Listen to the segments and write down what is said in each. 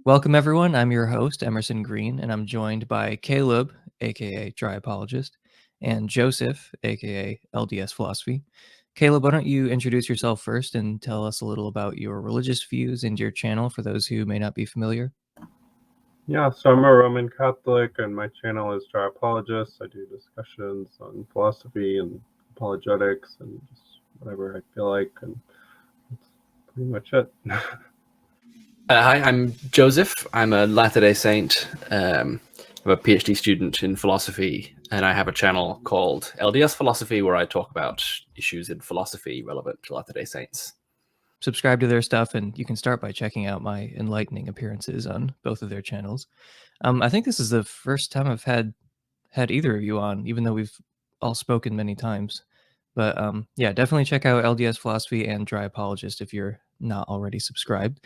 Welcome, everyone. I'm your host, Emerson Green, and I'm joined by Caleb, aka Dry Apologist, and Joseph, aka LDS Philosophy. Caleb, why don't you introduce yourself first and tell us a little about your religious views and your channel for those who may not be familiar? Yeah, so I'm a Roman Catholic, and my channel is Dry Apologist. I do discussions on philosophy and apologetics and just whatever I feel like, and that's pretty much it. Hi, I'm Joseph. I'm a Latter-day Saint. I'm a PhD student in philosophy, and I have a channel called LDS Philosophy where I talk about issues in philosophy relevant to Latter-day Saints. Subscribe to their stuff, and you can start by checking out my enlightening appearances on both of their channels. I think this is the first time I've had either of you on, even though we've all spoken many times. But yeah, definitely check out LDS Philosophy and Dry Apologist if you're not already subscribed.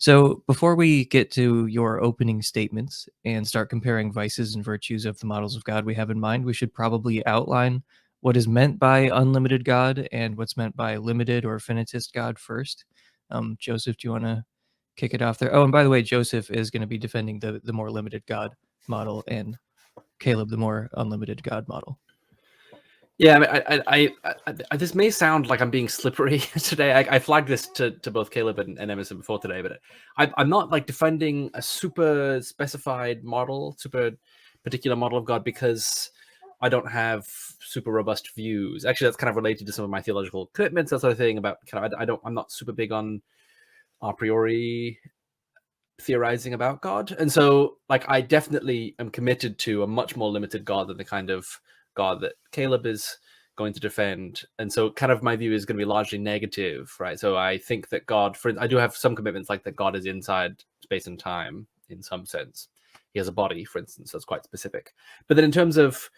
So before we get to your opening statements and start comparing vices and virtues of the models of God we have in mind, we should probably outline what is meant by unlimited God and what's meant by limited or finitist God first. Joseph, do you want to kick it off there? Oh, and by the way, Joseph is going to be defending the more limited God model, and Caleb the more unlimited God model. Yeah, I this may sound like I'm being slippery today. I flagged this to both Caleb and Emerson before today, but I'm not like defending a super specified model, super particular model of God because I don't have super robust views. Actually, that's kind of related to some of my theological commitments, that sort of thing. About kind of, I'm not super big on a priori theorizing about God, and so like I definitely am committed to a much more limited God than the kind of God that Caleb is going to defend. And so kind of my view is going to be largely negative, right? So I think that God, I do have some commitments like that God is inside space and time in some sense. He has a body, for instance, that's quite specific. But then in terms of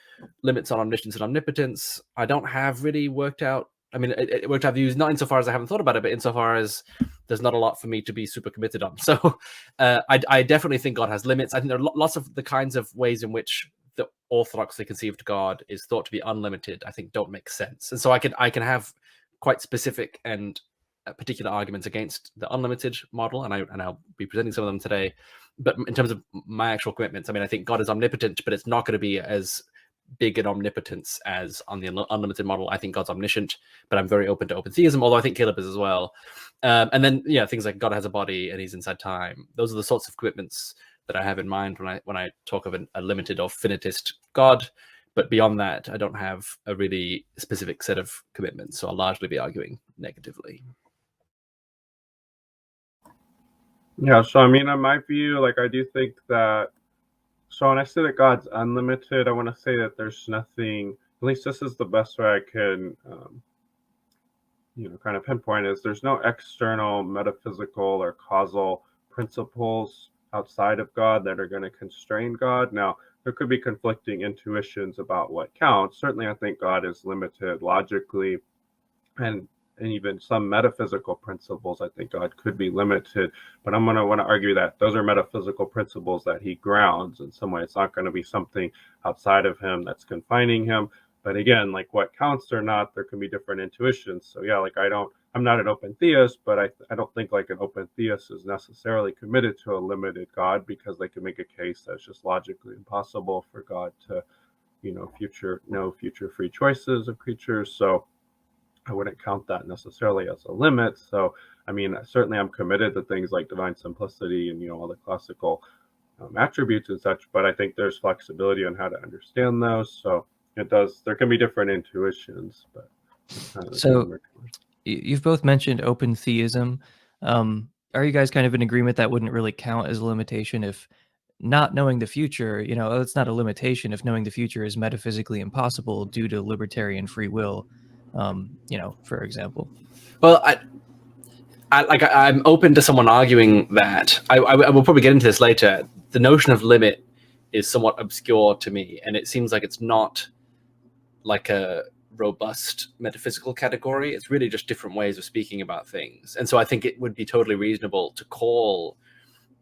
limits on omniscience and omnipotence, I don't have really worked out. I mean, it worked out views, not insofar as I haven't thought about it, but insofar as there's not a lot for me to be super committed on. So I definitely think God has limits. I think there are lots of the kinds of ways in which the orthodoxly conceived God is thought to be unlimited, I think don't make sense. And so I can have quite specific and particular arguments against the unlimited model, and I'll be presenting some of them today. But in terms of my actual commitments, I mean, I think God is omnipotent, but it's not going to be as big an omnipotence as on the unlimited model. I think God's omniscient, but I'm very open to open theism, although I think Caleb is as well. And then, yeah, things like God has a body and he's inside time. Those are the sorts of commitments that I have in mind when I talk of a limited or finitist God. But beyond that, I don't have a really specific set of commitments, so I'll largely be arguing negatively. Yeah, so I mean, in my view, like I do think that, so when I say that God's unlimited, I want to say that there's nothing, at least this is the best way I can, kind of pinpoint, is there's no external metaphysical or causal principles outside of God that are going to constrain God. Now, there could be conflicting intuitions about what counts. Certainly, I think God is limited logically, and even some metaphysical principles, I think God could be limited. But I'm going to want to argue that those are metaphysical principles that he grounds in some way. It's not going to be something outside of him that's confining him. But again, like what counts or not, there can be different intuitions. So yeah, like I'm not an open theist, but I don't think like an open theist is necessarily committed to a limited God, because they can make a case that's just logically impossible for God to, know future free choices of creatures. So I wouldn't count that necessarily as a limit. So, I mean, certainly I'm committed to things like divine simplicity and, all the classical attributes and such, but I think there's flexibility on how to understand those. So there can be different intuitions, but so you've both mentioned open theism. Are you guys kind of in agreement that wouldn't really count as a limitation if not knowing the future, it's not a limitation if knowing the future is metaphysically impossible due to libertarian free will, for example? Well, I'm open to someone arguing that. I will probably get into this later. The notion of limit is somewhat obscure to me, and it seems like it's not like a robust metaphysical category. It's really just different ways of speaking about things. And so I think it would be totally reasonable to call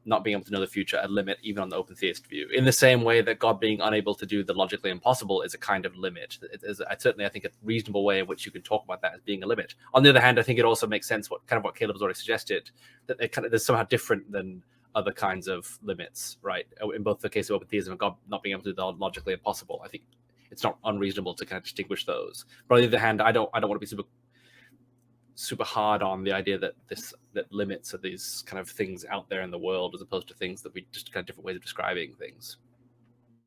not being able to know the future a limit, even on the open theist view, in the same way that God being unable to do the logically impossible is a kind of limit. It is certainly, I think, a reasonable way in which you can talk about that as being a limit. On the other hand, I think it also makes sense what Caleb has already suggested, that there's somehow different than other kinds of limits, right? In both the case of open theism and God not being able to do the logically impossible, I think it's not unreasonable to kind of distinguish those. But on the other hand, I don't want to be super hard on the idea that limits are these kind of things out there in the world, as opposed to things that we just kind of different ways of describing things.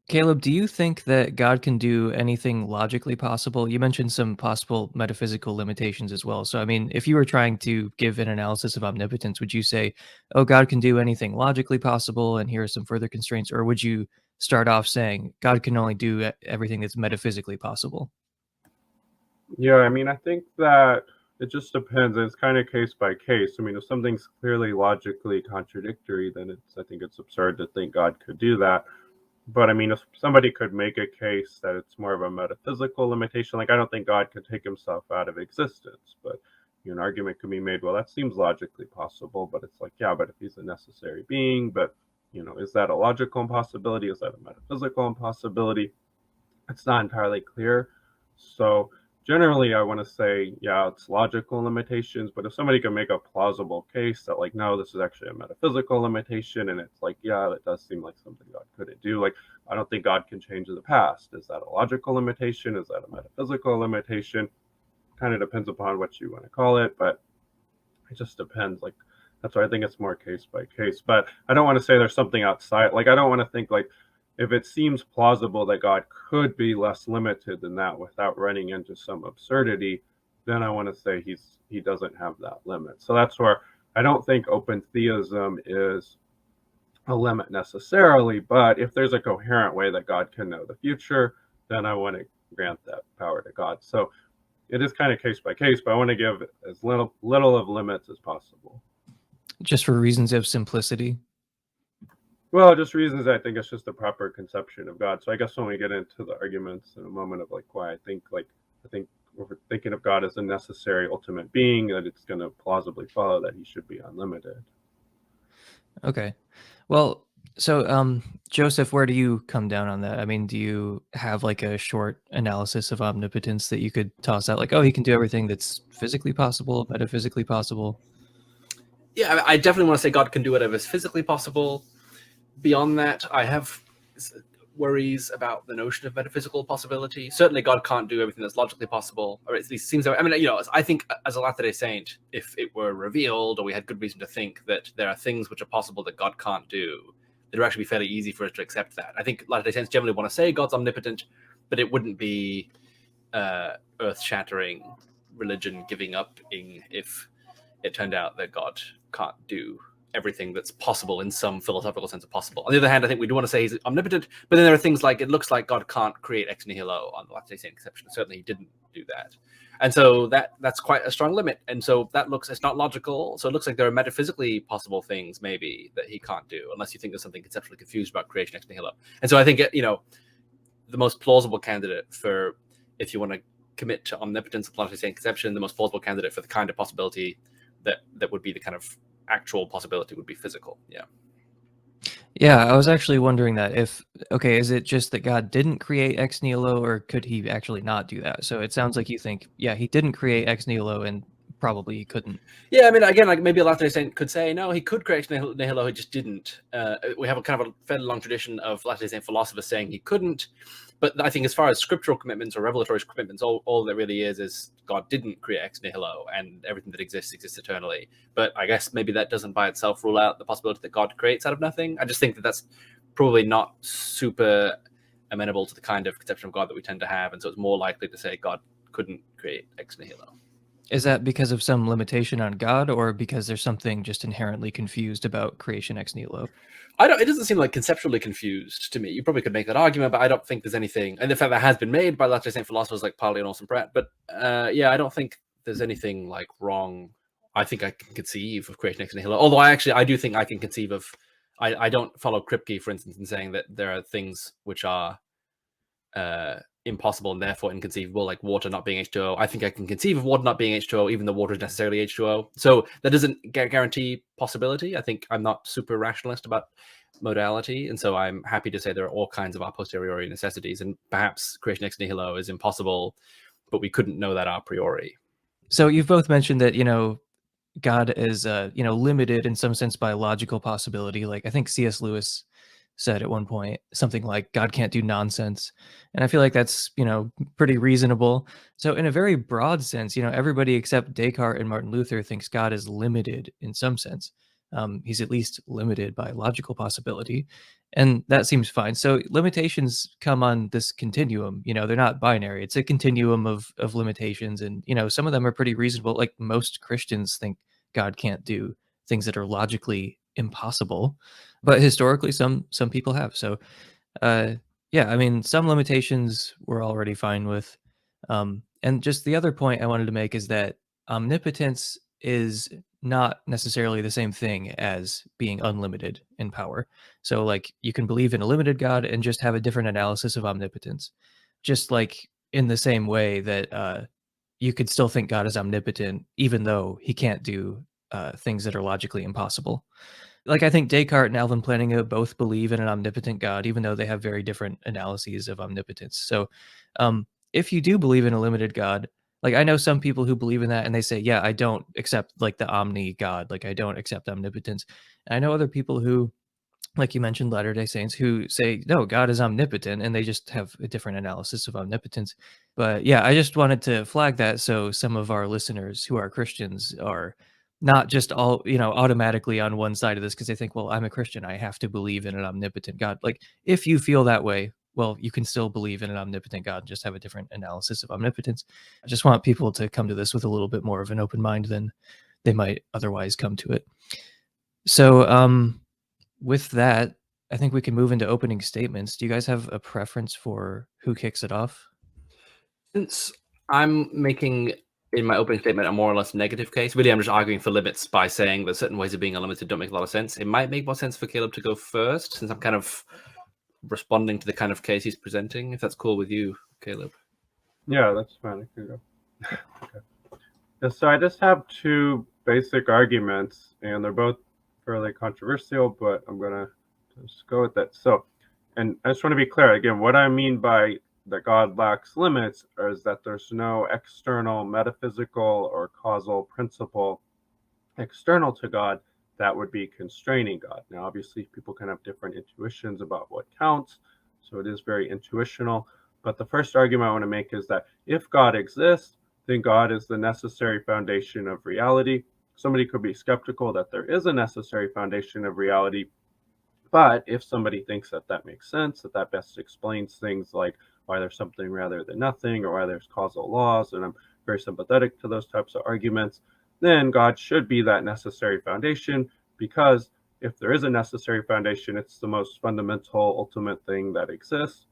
Caleb, do you think that God can do anything logically possible? You mentioned some possible metaphysical limitations as well. So, I mean, if you were trying to give an analysis of omnipotence, would you say, oh, God can do anything logically possible, and here are some further constraints? Or would you start off saying, God can only do everything that's metaphysically possible? Yeah, I mean, I think that it just depends. It's kind of case by case. I mean, if something's clearly logically contradictory, then I think it's absurd to think God could do that. But I mean, if somebody could make a case that it's more of a metaphysical limitation, like I don't think God could take himself out of existence, but an argument could be made, well, that seems logically possible, but it's like, yeah, but if he's a necessary being, but is that a logical impossibility? Is that a metaphysical impossibility? It's not entirely clear. So generally, I want to say, yeah, it's logical limitations, but if somebody can make a plausible case that, like, no, this is actually a metaphysical limitation, and it's like, yeah, that does seem like something God couldn't do. Like, I don't think God can change the past. Is that a logical limitation? Is that a metaphysical limitation? Kind of depends upon what you want to call it, but it just depends. Like, that's why I think it's more case by case. But I don't want to say there's something outside. Like, I don't want to think like, if it seems plausible that God could be less limited than that without running into some absurdity, then I want to say he doesn't have that limit. So that's where I don't think open theism is a limit necessarily, but if there's a coherent way that God can know the future, then I want to grant that power to God. So it is kind of case by case, but I want to give as little of limits as possible. Just for reasons of simplicity? Well, just reasons I think it's just the proper conception of God. So I guess when we get into the arguments in a moment of like why I think if we're thinking of God as a necessary ultimate being, that it's going to plausibly follow that he should be unlimited. Okay. Well, so Joseph, where do you come down on that? I mean, do you have like a short analysis of omnipotence that you could toss out? Like, oh, he can do everything that's physically possible, metaphysically possible. Yeah, I definitely want to say God can do whatever is physically possible. Beyond that, I have worries about the notion of metaphysical possibility. Certainly, God can't do everything that's logically possible, or at least seems. I mean, I think as a Latter-day Saint, if it were revealed, or we had good reason to think that there are things which are possible that God can't do, it would actually be fairly easy for us to accept that. I think Latter-day Saints generally want to say God's omnipotent, but it wouldn't be earth-shattering, religion-giving up if it turned out that God can't do everything that's possible in some philosophical sense of possible. On the other hand, I think we do want to say he's omnipotent, but then there are things like it looks like God can't create ex nihilo on the Latter-day Saint conception. Certainly he didn't do that. And so that's quite a strong limit. And so it's not logical. So it looks like there are metaphysically possible things maybe that he can't do, unless you think there's something conceptually confused about creation ex nihilo. And so I think, the most plausible candidate for, if you want to commit to omnipotence of the Latter-day Saint conception, the most plausible candidate for the kind of possibility that would be the kind of actual possibility would be physical. Yeah, I was actually wondering that is it just that God didn't create ex nihilo, or could he actually not do that? So it sounds like you think, yeah, he didn't create ex nihilo, and probably he couldn't. Yeah, I mean, again, like maybe a Latter-day Saint could say, no, he could create ex nihilo, he just didn't. We have a kind of a fairly long tradition of Latter-day Saint philosophers saying he couldn't. But I think as far as scriptural commitments or revelatory commitments, all that really is God didn't create ex nihilo, and everything that exists eternally. But I guess maybe that doesn't by itself rule out the possibility that God creates out of nothing. I just think that that's probably not super amenable to the kind of conception of God that we tend to have. And so it's more likely to say God couldn't create ex nihilo. Is that because of some limitation on God, or because there's something just inherently confused about creation ex nihilo? It doesn't seem like conceptually confused to me. You probably could make that argument, but I don't think there's anything. And in fact, that has been made by Latter-day Saint philosophers like Pauli and Orson Pratt. But I don't think there's anything like wrong. I think I can conceive of creation ex nihilo. Although I do think I can conceive of. I don't follow Kripke, for instance, in saying that there are things which are impossible and therefore inconceivable, like water not being H2O. I think I can conceive of water not being H2O, even though water is necessarily H2O. So that doesn't guarantee possibility. I think I'm not super rationalist about modality, and so I'm happy to say there are all kinds of a posteriori necessities, and perhaps creation ex nihilo is impossible, but we couldn't know that a priori. So you've both mentioned that, God is, limited in some sense by logical possibility. Like I think C.S. Lewis said at one point something like God can't do nonsense. And I feel like that's, pretty reasonable. So in a very broad sense, everybody except Descartes and Martin Luther thinks God is limited in some sense. He's at least limited by logical possibility. And that seems fine. So limitations come on this continuum, they're not binary. It's a continuum of limitations. And, some of them are pretty reasonable. Like most Christians think God can't do things that are logically impossible, but historically some people have. So uh yeah, I mean, some limitations we're already fine with. And just the other point I wanted to make is that omnipotence is not necessarily the same thing as being unlimited in power. So like you can believe in a limited God and just have a different analysis of omnipotence. Just like in the same way that you could still think God is omnipotent even though he can't do things that are logically impossible. Like, I think Descartes and Alvin Plantinga both believe in an omnipotent God, even though they have very different analyses of omnipotence. So, if you do believe in a limited God, like I know some people who believe in that and they say, yeah, I don't accept like the omni God, like I don't accept omnipotence. And I know other people who, like you mentioned, Latter-day Saints, who say, no, God is omnipotent, and they just have a different analysis of omnipotence. But yeah, I just wanted to flag that so some of our listeners who are Christians are not just all, automatically on one side of this because they think, well, I'm a Christian, I have to believe in an omnipotent God. Like, if you feel that way, well, you can still believe in an omnipotent God and just have a different analysis of omnipotence. I just want people to come to this with a little bit more of an open mind than they might otherwise come to it. So, with that, I think we can move into opening statements. Do you guys have a preference for who kicks it off? Since I'm making in my opening statement a more or less negative case, really I'm just arguing for limits by saying that certain ways of being unlimited don't make a lot of sense. It might make more sense for Caleb to go first, since I'm kind of responding to the kind of case he's presenting, if that's cool with you, Caleb. Yeah, that's fine. I can go. Okay. Yeah, so I just have two basic arguments, and they're both fairly controversial, but I'm going to just go with that. So, and I just want to be clear again, what I mean by that God lacks limits is that there's no external metaphysical or causal principle external to God that would be constraining God. Now, obviously, people can have different intuitions about what counts, so it is very intuitional. But the first argument I want to make is that if God exists, then God is the necessary foundation of reality. Somebody could be skeptical that there is a necessary foundation of reality, but if somebody thinks that that makes sense, that that best explains things like why there's something rather than nothing, or why there's causal laws, and I'm very sympathetic to those types of arguments, then God should be that necessary foundation, because if there is a necessary foundation, it's the most fundamental, ultimate thing that exists.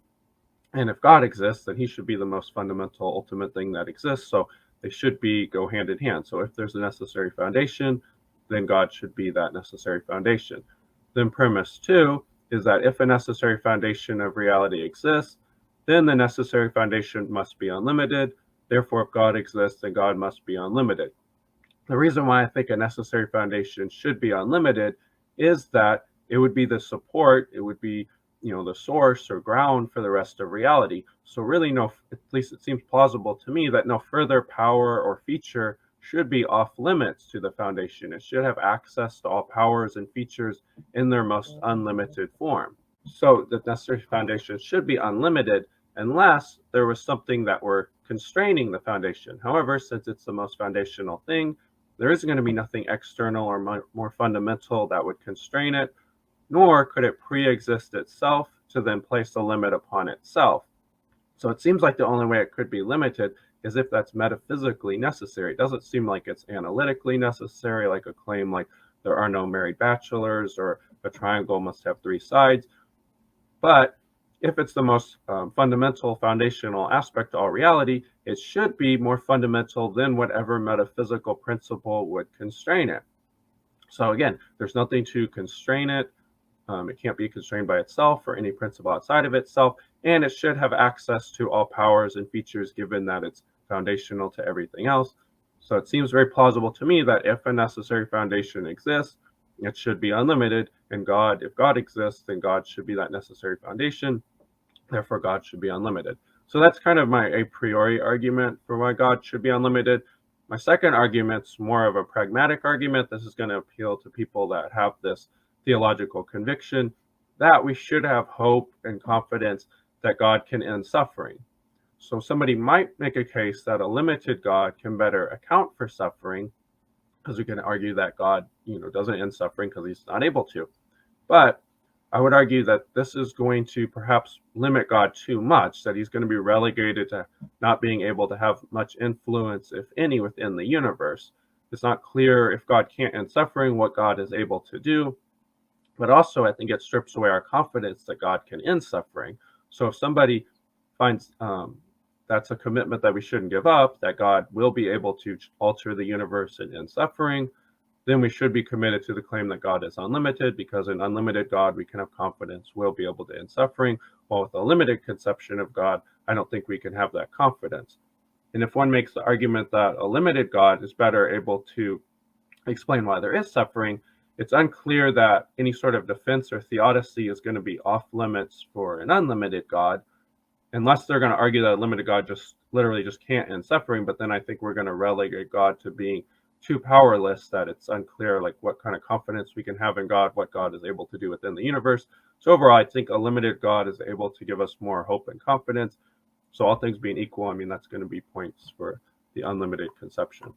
And if God exists, then he should be the most fundamental, ultimate thing that exists. So they should go hand in hand. So if there's a necessary foundation, then God should be that necessary foundation. Then premise two is that if a necessary foundation of reality exists, then the necessary foundation must be unlimited. Therefore, if God exists, then God must be unlimited. The reason why I think a necessary foundation should be unlimited is that it would be the support, it would be the source or ground for the rest of reality. So really at least it seems plausible to me that no further power or feature should be off limits to the foundation. It should have access to all powers and features in their most unlimited form. So the necessary foundation should be unlimited unless there was something that were constraining the foundation. However, since it's the most foundational thing, there isn't going to be nothing external or more fundamental that would constrain it, nor could it pre-exist itself to then place a limit upon itself. So it seems like the only way it could be limited is if that's metaphysically necessary. It doesn't seem like it's analytically necessary, like a claim like there are no married bachelors or a triangle must have three sides. But if it's the most fundamental, foundational aspect to all reality, it should be more fundamental than whatever metaphysical principle would constrain it. So again, there's nothing to constrain it. It can't be constrained by itself or any principle outside of itself, and it should have access to all powers and features given that it's foundational to everything else. So it seems very plausible to me that if a necessary foundation exists, it should be unlimited, and if God exists, then God should be that necessary foundation. Therefore, God should be unlimited. So that's kind of my a priori argument for why God should be unlimited. My second argument's more of a pragmatic argument. This is going to appeal to people that have this theological conviction that we should have hope and confidence that God can end suffering. So somebody might make a case that a limited God can better account for suffering, because we can argue that God, doesn't end suffering because he's not able to. But I would argue that this is going to perhaps limit God too much, that he's going to be relegated to not being able to have much influence, if any, within the universe. It's not clear, if God can't end suffering, what God is able to do. But also, I think it strips away our confidence that God can end suffering. So if somebody finds that's a commitment that we shouldn't give up, that God will be able to alter the universe and end suffering, then we should be committed to the claim that God is unlimited, because an unlimited God, we can have confidence, will be able to end suffering. While with a limited conception of God, I don't think we can have that confidence. And if one makes the argument that a limited God is better able to explain why there is suffering, it's unclear that any sort of defense or theodicy is going to be off limits for an unlimited God, unless they're going to argue that a limited God just literally just can't end suffering. But then I think we're going to relegate God to being too powerless, that it's unclear like what kind of confidence we can have in God, what God is able to do within the universe. So overall, I think a limited God is able to give us more hope and confidence. So all things being equal, I mean, that's going to be points for the unlimited conception.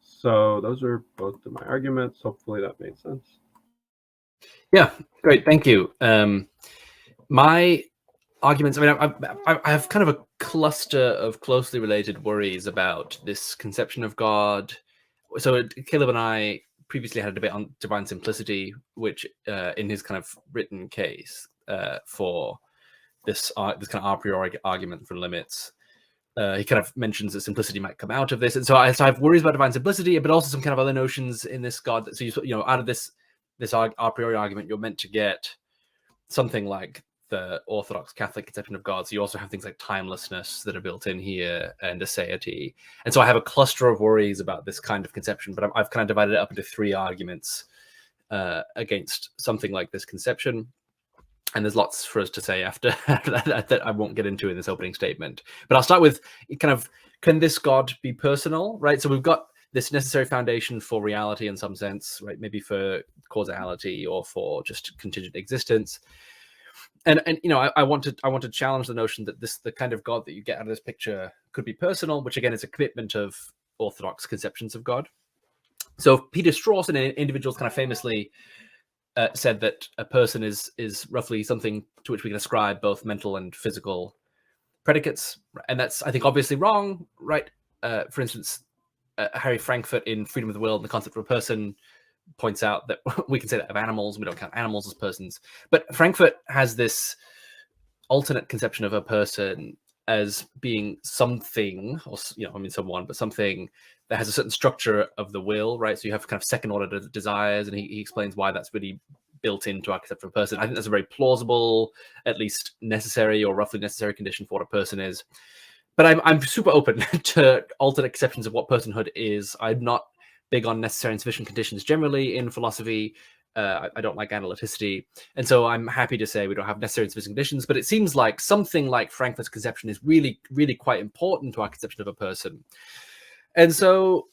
So those are both of my arguments. Hopefully that made sense. Yeah, great, thank you. My arguments, I mean, I have kind of a cluster of closely related worries about this conception of God. So Caleb and I previously had a debate on divine simplicity, which in his kind of written case for this kind of a priori argument for limits, he kind of mentions that simplicity might come out of this. And so I have worries about divine simplicity, but also some kind of other notions in this God. So, out of this a priori argument, you're meant to get something like the Orthodox Catholic conception of God. So you also have things like timelessness that are built in here, and aseity. And so I have a cluster of worries about this kind of conception, but I've kind of divided it up into three arguments against something like this conception. And there's lots for us to say after that I won't get into in this opening statement. But I'll start with kind of, can this God be personal, right? So we've got this necessary foundation for reality in some sense, right? Maybe for causality or for just contingent existence. And I want to challenge the notion that the kind of God that you get out of this picture could be personal, which again is a commitment of Orthodox conceptions of God. So Peter Strauss, an individual, kind of famously said that a person is roughly something to which we can ascribe both mental and physical predicates, and that's, I think, obviously wrong, right? For instance, Harry Frankfurt in Freedom of the Will and the Concept of a Person points out that we can say that of animals, we don't count animals as persons. But Frankfurt has this alternate conception of a person as being something, or someone, but something that has a certain structure of the will, right? So you have kind of second order desires, and he explains why that's really built into our concept of a person. I think that's a very plausible, at least necessary or roughly necessary condition for what a person is. But I'm super open to alternate conceptions of what personhood is. I'm not big on necessary and sufficient conditions generally in philosophy. I don't like analyticity. And so I'm happy to say we don't have necessary and sufficient conditions, but it seems like something like Frankfurt's conception is really, really quite important to our conception of a person. And so,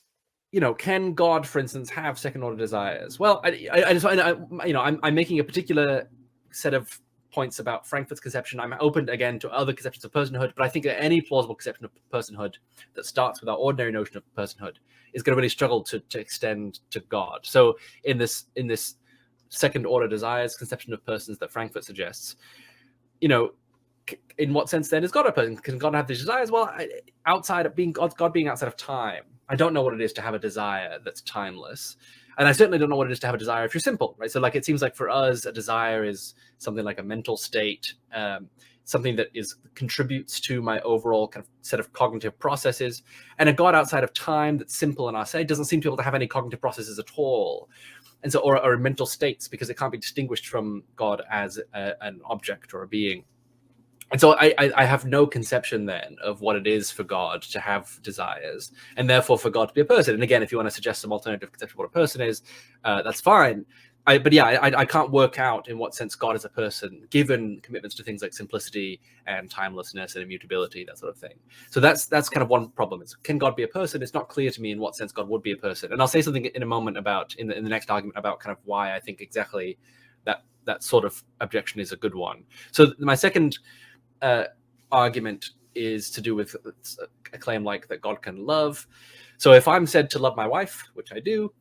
can God, for instance, have second order desires? Well, I'm making a particular set of points about Frankfurt's conception. I'm open again to other conceptions of personhood, but I think that any plausible conception of personhood that starts with our ordinary notion of personhood is going to really struggle to extend to God. So in this second order desires conception of persons that Frankfurt suggests, in what sense then is God a person? Can God have these desires? Well, outside of being God being outside of time, I don't know what it is to have a desire that's timeless. And I certainly don't know what it is to have a desire if you're simple, right? So like, it seems like for us, a desire is something like a mental state, something that contributes to my overall kind of set of cognitive processes. And a God outside of time that's simple in our say doesn't seem to be able to have any cognitive processes at all. And so, or mental states, because it can't be distinguished from God as an object or a being. And so I have no conception then of what it is for God to have desires, and therefore for God to be a person. And again, if you want to suggest some alternative conception of what a person is, that's fine. I can't work out in what sense God is a person, given commitments to things like simplicity and timelessness and immutability, that sort of thing. So that's kind of one problem. Is, can God be a person? It's not clear to me in what sense God would be a person. And I'll say something in a moment about in the next argument about kind of why I think exactly that sort of objection is a good one. So my second argument is to do with a claim like that God can love. So if I'm said to love my wife, which I do,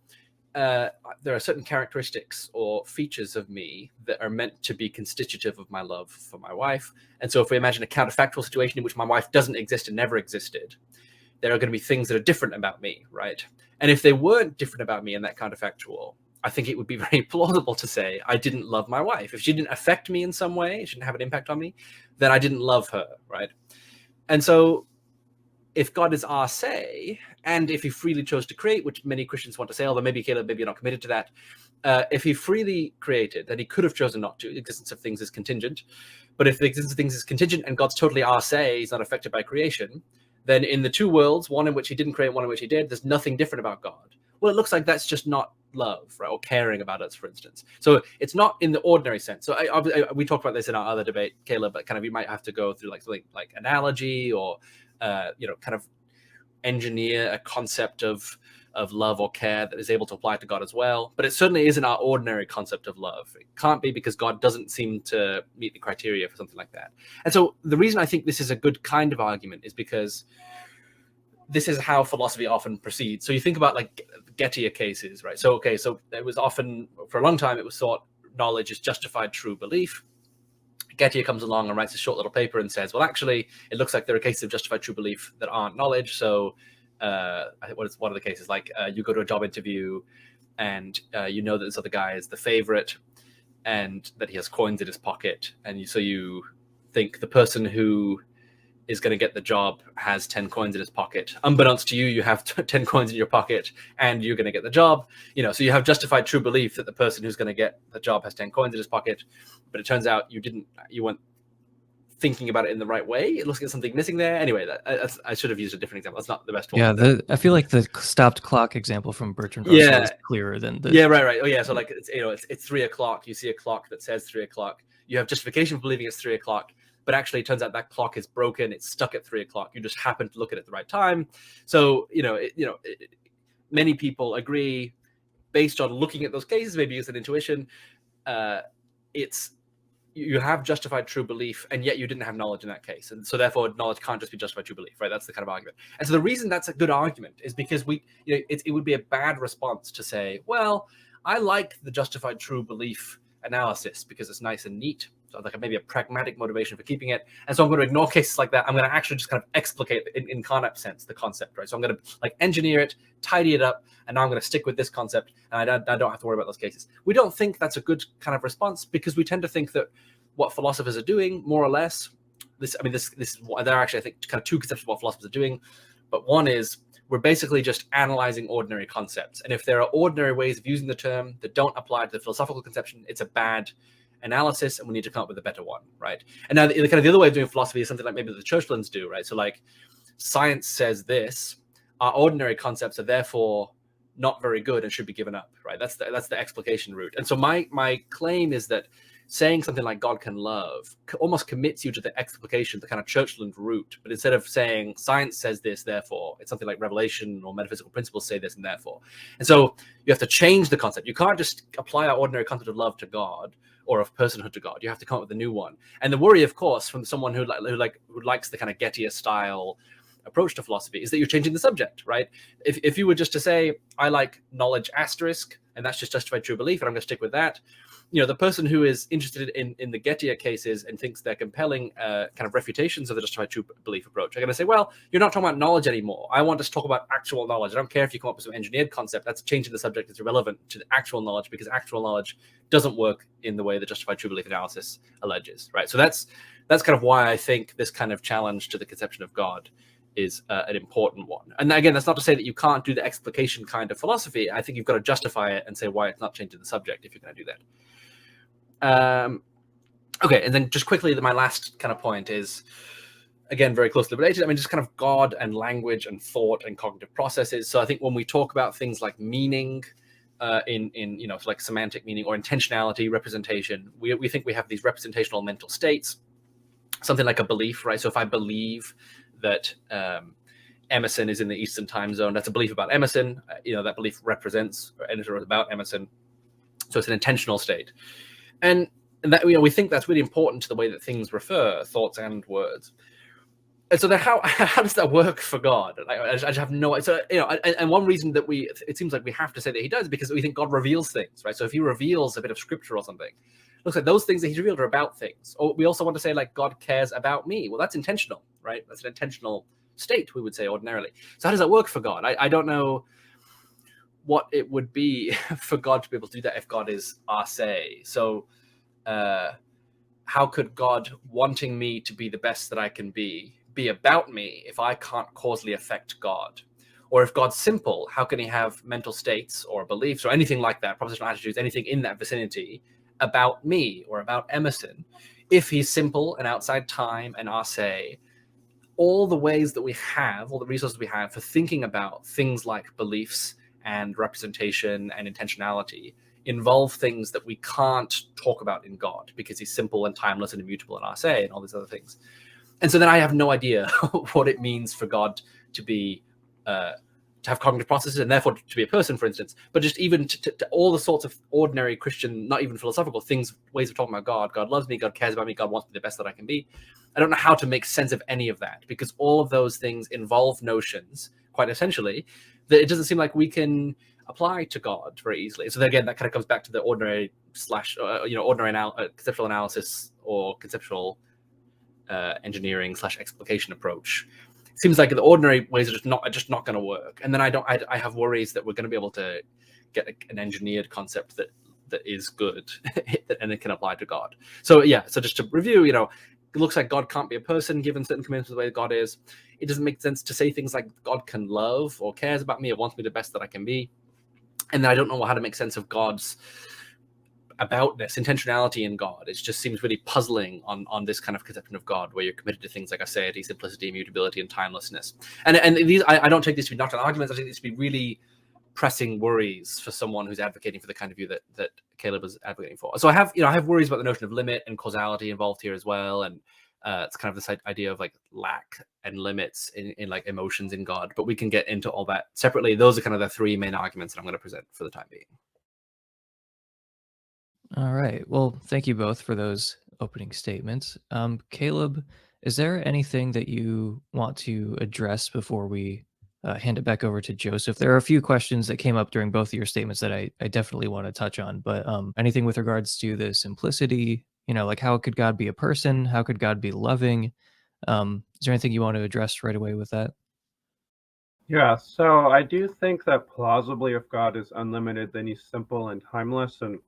there are certain characteristics or features of me that are meant to be constitutive of my love for my wife. And so if we imagine a counterfactual situation in which my wife doesn't exist and never existed, there are going to be things that are different about me, right? And if they weren't different about me in that counterfactual, I think it would be very plausible to say I didn't love my wife. If she didn't affect me in some way, she didn't have an impact on me, then I didn't love her, right? And so if God is our say, and if he freely chose to create, which many Christians want to say, although maybe Caleb, maybe you're not committed to that, if he freely created, then he could have chosen not to. The existence of things is contingent. But if the existence of things is contingent and God's totally our say, he's not affected by creation, then in the two worlds, one in which he didn't create, one in which he did, there's nothing different about God. Well, it looks like that's just not love, right? Or caring about us, for instance. So it's not in the ordinary sense. So we talked about this in our other debate, Caleb, but kind of you might have to go through like something like analogy or kind of engineer a concept of love or care that is able to apply to God as well. But it certainly isn't our ordinary concept of love. It can't be, because God doesn't seem to meet the criteria for something like that. And so the reason I think this is a good kind of argument is because this is how philosophy often proceeds. So you think about like Gettier cases, right? So it was often, for a long time, it was thought knowledge is justified true belief. Gettier comes along and writes a short little paper and says, well, actually, it looks like there are cases of justified true belief that aren't knowledge. So I think one of the cases, like you go to a job interview and you know that this other guy is the favorite and that he has coins in his pocket. And so you think the person who is going to get the job has 10 coins in his pocket. Unbeknownst to you, you have 10 coins in your pocket and you're going to get the job. So you have justified true belief that the person who's going to get the job has 10 coins in his pocket. But it turns out you weren't thinking about it in the right way. It looks like something missing there. Anyway, I should have used a different example. That's not the best one. Yeah, I feel like the stopped clock example from Bertrand Russell is clearer than this. Yeah, right. Oh, yeah. So like it's 3 o'clock. You see a clock that says 3 o'clock. You have justification for believing it's 3 o'clock. But actually, it turns out that clock is broken. It's stuck at 3 o'clock. You just happen to look at it at the right time. So many people agree, based on looking at those cases, maybe use an intuition. You have justified true belief, and yet you didn't have knowledge in that case, and so therefore knowledge can't just be justified true belief, right? That's the kind of argument. And so the reason that's a good argument is because it would be a bad response to say, well, I like the justified true belief analysis because it's nice and neat. So like maybe a pragmatic motivation for keeping it. And so I'm going to ignore cases like that. I'm going to actually just kind of explicate in carnap sense the concept, right? So I'm going to like engineer it, tidy it up, and now I'm going to stick with this concept, and I don't have to worry about those cases. We don't think that's a good kind of response because we tend to think that what philosophers are doing, more or less, this is there are actually, I think, kind of two conceptions of what philosophers are doing. But one is we're basically just analyzing ordinary concepts. And if there are ordinary ways of using the term that don't apply to the philosophical conception, it's a bad analysis, and we need to come up with a better one, right? And now the other way of doing philosophy is something like maybe the Churchlands do, right? So like science says this, our ordinary concepts are therefore not very good and should be given up, right? That's the explication route. And so my claim is that saying something like God can love almost commits you to the explication, the kind of Churchland route. But instead of saying science says this, therefore, it's something like revelation or metaphysical principles say this, and therefore. And so you have to change the concept. You can't just apply our ordinary concept of love to God or of personhood to God. You have to come up with a new one. And the worry, of course, from someone who likes the kind of Gettier style approach to philosophy is that you're changing the subject, right? If you were just to say, I like knowledge asterisk, and that's just justified true belief, and I'm going to stick with that, the person who is interested in the Gettier cases and thinks they're compelling kind of refutations of the justified true belief approach are going to say, well, you're not talking about knowledge anymore. I want to talk about actual knowledge. I don't care if you come up with some engineered concept. That's changing the subject. It's irrelevant to the actual knowledge because actual knowledge doesn't work in the way the justified true belief analysis alleges, right? So that's kind of why I think this kind of challenge to the conception of God is an important one. And again, that's not to say that you can't do the explication kind of philosophy. I think you've got to justify it and say why it's not changing the subject if you're going to do that. Okay, and then just quickly, my last kind of point is, again, very closely related. Just kind of God and language and thought and cognitive processes. So I think when we talk about things like meaning, in like semantic meaning or intentionality, representation. We think we have these representational mental states, something like a belief, right? So if I believe that Emerson is in the Eastern time zone, that's a belief about Emerson. That belief represents and is about Emerson. So it's an intentional state, and that we think that's really important to the way that things refer, thoughts and words. And so then how does that work for God? I just have no idea. So, and one reason that it seems like we have to say that he does, because we think God reveals things, right? So if he reveals a bit of scripture or something, it looks like those things that he's revealed are about things. Or we also want to say, like, God cares about me. Well, that's intentional, right? That's an intentional state, we would say ordinarily. So how does that work for God? I don't know what it would be for God to be able to do that if God is Aseity. So how could God wanting me to be the best that I can be about me if I can't causally affect God? Or if God's simple, how can he have mental states or beliefs or anything like that, propositional attitudes, anything in that vicinity about me or about Emerson? If he's simple and outside time and Aseity, all the ways that we have, all the resources we have for thinking about things like beliefs and representation and intentionality involve things that we can't talk about in God, because he's simple and timeless and immutable and Aseity and all these other things. And so then I have no idea what it means for God to be to have cognitive processes and therefore to be a person, for instance. But just even to all the sorts of ordinary Christian, not even philosophical things, ways of talking about God. God loves me, God cares about me, God wants me the best that I can be. I don't know how to make sense of any of that, because all of those things involve notions, quite essentially, that it doesn't seem like we can apply to God very easily. So then again, that kind of comes back to the ordinary conceptual analysis or conceptual engineering / explication approach. It seems like the ordinary ways are just not going to work. And then I have worries that we're going to be able to get an engineered concept that is good and it can apply to God. So just to review, it looks like God can't be a person given certain commitments the way God is. It doesn't make sense to say things like God can love or cares about me or wants me the best that I can be. And then I don't know how to make sense of God's aboutness, intentionality in God. It just seems really puzzling on this kind of conception of God, where you're committed to things like aseity, simplicity, immutability, and timelessness. And these, I don't take these to be doctrinal arguments. I take these to be really pressing worries for someone who's advocating for the kind of view that Caleb is advocating for. So I have worries about the notion of limit and causality involved here as well, and it's kind of this idea of like lack and limits in like emotions in God. But we can get into all that separately. Those are kind of the three main arguments that I'm going to present for the time being. All right. Well, thank you both for those opening statements. Caleb, is there anything that you want to address before we hand it back over to Joseph? There are a few questions that came up during both of your statements that I definitely want to touch on, but anything with regards to the simplicity, like how could God be a person? How could God be loving? Is there anything you want to address right away with that? Yeah, so I do think that plausibly if God is unlimited, then he's simple and timeless, and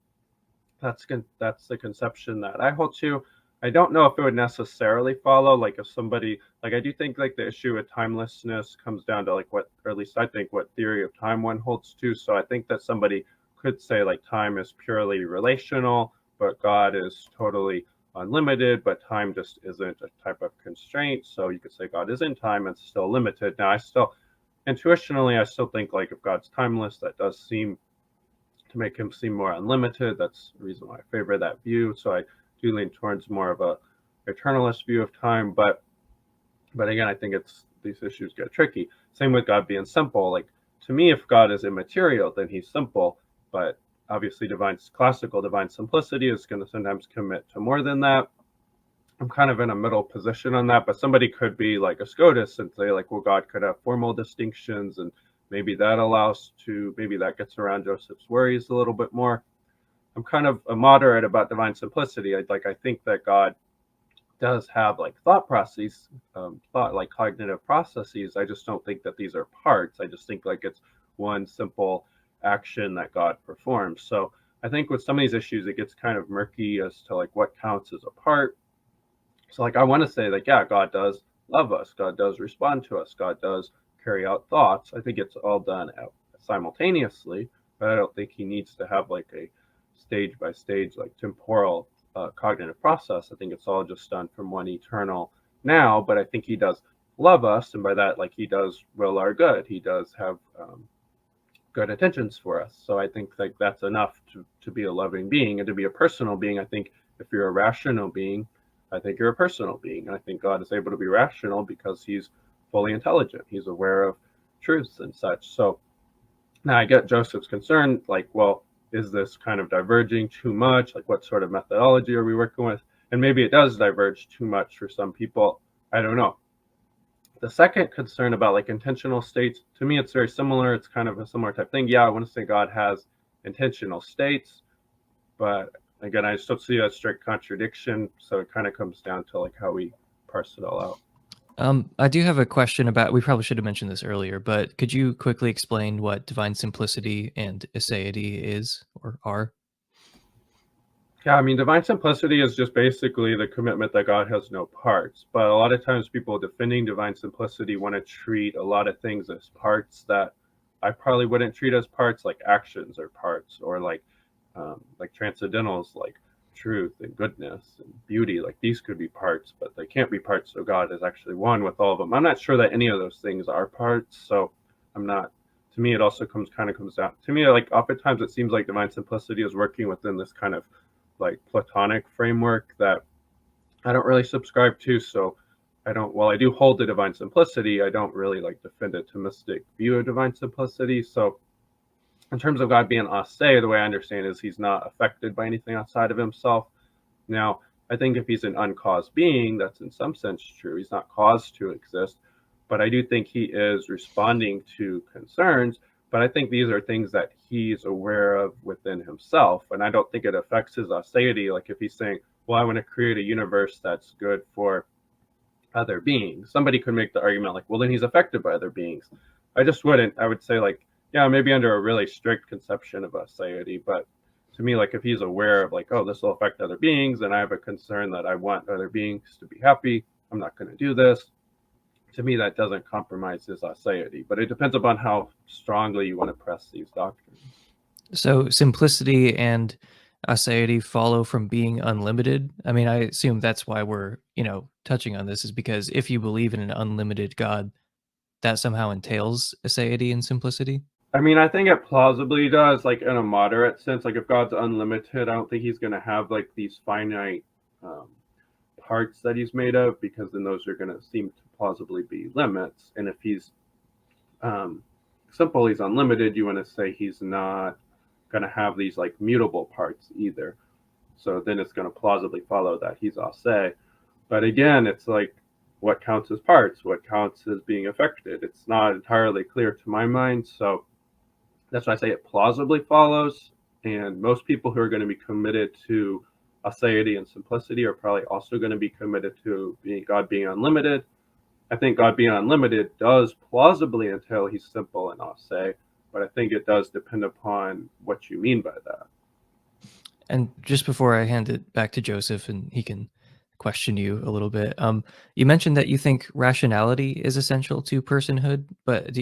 that's the conception that I hold to. I don't know if it would necessarily follow, like if somebody, like I do think like the issue with timelessness comes down to like what, or at least I think what theory of time one holds to. So I think that somebody could say like time is purely relational, but God is totally unlimited, but time just isn't a type of constraint. So you could say God is in time and still limited. Now I still think like if God's timeless, that does seem to make him seem more unlimited. That's the reason why I favor that view. So I do lean towards more of a eternalist view of time. But again, I think these issues get tricky. Same with God being simple. Like to me, if God is immaterial, then he's simple. But obviously, classical divine simplicity is going to sometimes commit to more than that. I'm kind of in a middle position on that, but somebody could be like a Scotus and say like, well, God could have formal distinctions, and maybe that gets around Joseph's worries a little bit more. I'm kind of a moderate about divine simplicity. I think that God does have like thought processes, like cognitive processes. I just don't think that these are parts. I just think like it's one simple action that God performs. So I think with some of these issues, it gets kind of murky as to like what counts as a part. So like I want to say like, yeah, God does love us. God does respond to us. God does carry out thoughts. I think it's all done simultaneously, but I don't think he needs to have like a stage by stage, like temporal cognitive process. I think it's all just done from one eternal now, but I think he does love us. And by that, like he does will our good. He does have good intentions for us. So I think like that's enough to be a loving being and to be a personal being. I think if you're a rational being, I think you're a personal being. I think God is able to be rational because he's fully intelligent. He's aware of truths and such. So now I get Joseph's concern, like, well, is this kind of diverging too much? Like, what sort of methodology are we working with? And maybe it does diverge too much for some people. I don't know. The second concern about like intentional states, to me, it's very similar. It's kind of a similar type thing. Yeah, I want to say God has intentional states, but again, I just don't see a strict contradiction. So it kind of comes down to like how we parse it all out. I do have a question about, we probably should have mentioned this earlier, but could you quickly explain what divine simplicity and aseity is or are? Yeah, I mean, divine simplicity is just basically the commitment that God has no parts. But a lot of times people defending divine simplicity want to treat a lot of things as parts that I probably wouldn't treat as parts, like actions or parts, or like transcendentals, like truth and goodness and beauty. Like these could be parts, but they can't be parts. So God is actually one with all of them. I'm not sure that any of those things are parts. So I'm not. To me, it also comes down. To me, like oftentimes it seems like divine simplicity is working within this kind of like Platonic framework that I don't really subscribe to. So I don't, while I do hold to divine simplicity, I don't really like defend a Thomistic view of divine simplicity. So in terms of God being ase, the way I understand is he's not affected by anything outside of himself. Now, I think if he's an uncaused being, that's in some sense true. He's not caused to exist, but I do think he is responding to concerns. But I think these are things that he's aware of within himself, and I don't think it affects his aseity. Like if he's saying, well, I want to create a universe that's good for other beings. Somebody could make the argument like, well, then he's affected by other beings. I just wouldn't. I would say like, yeah, maybe under a really strict conception of aseity, but to me, like if he's aware of like, oh, this will affect other beings, and I have a concern that I want other beings to be happy, I'm not going to do this. To me, that doesn't compromise his aseity, but it depends upon how strongly you want to press these doctrines. So simplicity and aseity follow from being unlimited. I mean, I assume that's why we're, touching on this, is because if you believe in an unlimited God, that somehow entails aseity and simplicity. I mean, I think it plausibly does, like in a moderate sense. Like if God's unlimited, I don't think he's going to have like these finite parts that he's made of, because then those are going to seem to plausibly be limits. And if he's simple, he's unlimited, you want to say he's not going to have these like mutable parts either. So then it's going to plausibly follow that he's ase. But again, it's like, what counts as parts? What counts as being affected? It's not entirely clear to my mind. So that's why I say it plausibly follows. And most people who are going to be committed to aseity and simplicity are probably also going to be committed to God being unlimited. I think God being unlimited does plausibly entail he's simple and ase, but I think it does depend upon what you mean by that. And just before I hand it back to Joseph and he can question you a little bit, you mentioned that you think rationality is essential to personhood, but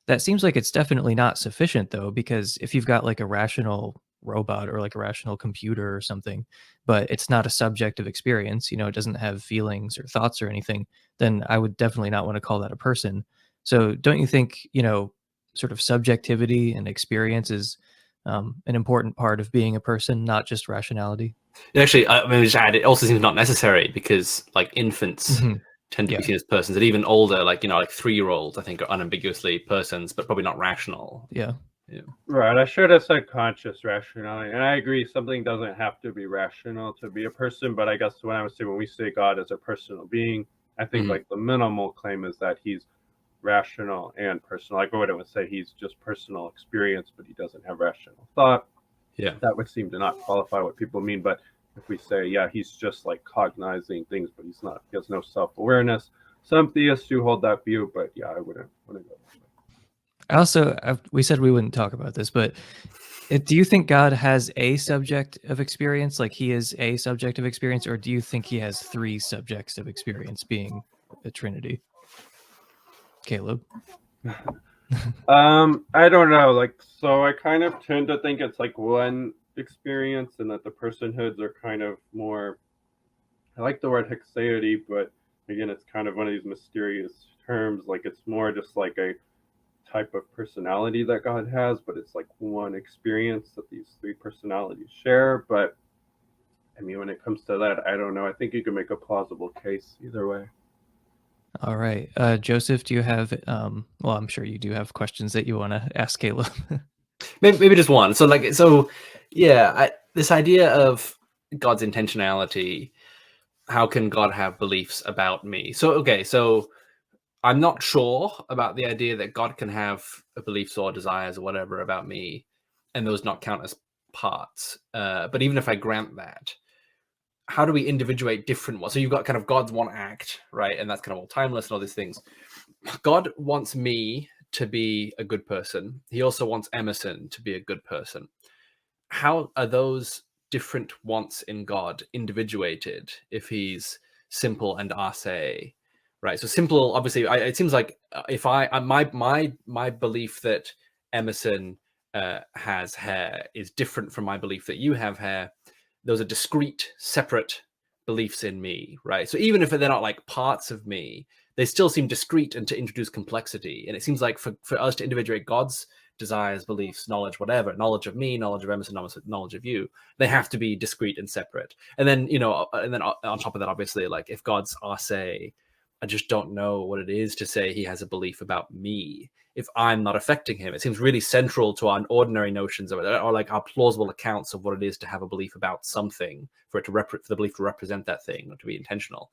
that seems like it's definitely not sufficient though, because if you've got like a rational robot or like a rational computer or something, but it's not a subject of experience, it doesn't have feelings or thoughts or anything, then I would definitely not want to call that a person. So don't you think, sort of subjectivity and experience is an important part of being a person, not just rationality? Actually, I mean, just add, it also seems not necessary because like infants tend to be Yeah. seen as persons, and even older, like 3-year-olds, I think are unambiguously persons, but probably not rational. Yeah. Right. I should have said conscious rationality. And I agree, something doesn't have to be rational to be a person. But I guess when we say God as a personal being, I think like the minimal claim is that he's rational and personal. Like I wouldn't say he's just personal experience, but he doesn't have rational thought. Yeah. That would seem to not qualify what people mean. But if we say, yeah, he's just like cognizing things, but he has no self-awareness. Some theists do hold that view, but yeah, I wouldn't go that way. We said we wouldn't talk about this, but do you think God has a subject of experience, like he is a subject of experience, or do you think he has 3 subjects of experience, being a trinity? Caleb? I don't know. Like, so I kind of tend to think it's like one experience, and that the personhoods are kind of more. I like the word hexaity, but again, it's kind of one of these mysterious terms. Like, it's more just like a type of personality that God has, but it's like one experience that these three personalities share. But I mean, when it comes to that, I don't know. I think you can make a plausible case either way. All right. Joseph, do you have, well, I'm sure you do have questions that you want to ask Caleb. Maybe just one. So yeah, this idea of God's intentionality, how can God have beliefs about me? So, okay, so I'm not sure about the idea that God can have beliefs or desires or whatever about me, and those not count as parts. But even if I grant that, how do we individuate different ones? So you've got kind of God's one act, right? And that's kind of all timeless and all these things. God wants me to be a good person. He also wants Emerson to be a good person. How are those different wants in God individuated if he's simple and Aseity, right? So simple, obviously, it seems like if my belief that Emerson has hair is different from my belief that you have hair. Those are discrete, separate beliefs in me, right? So even if they're not like parts of me, they still seem discrete and to introduce complexity. And it seems like for us to individuate God's desires, beliefs, knowledge, whatever, knowledge of me, knowledge of Emerson, knowledge of you, they have to be discrete and separate. And then, and then on top of that, obviously, like if God's Aseity, I just don't know what it is to say he has a belief about me if I'm not affecting him. It seems really central to our ordinary notions of it, or like our plausible accounts of what it is to have a belief about something, for it to for the belief to represent that thing or to be intentional,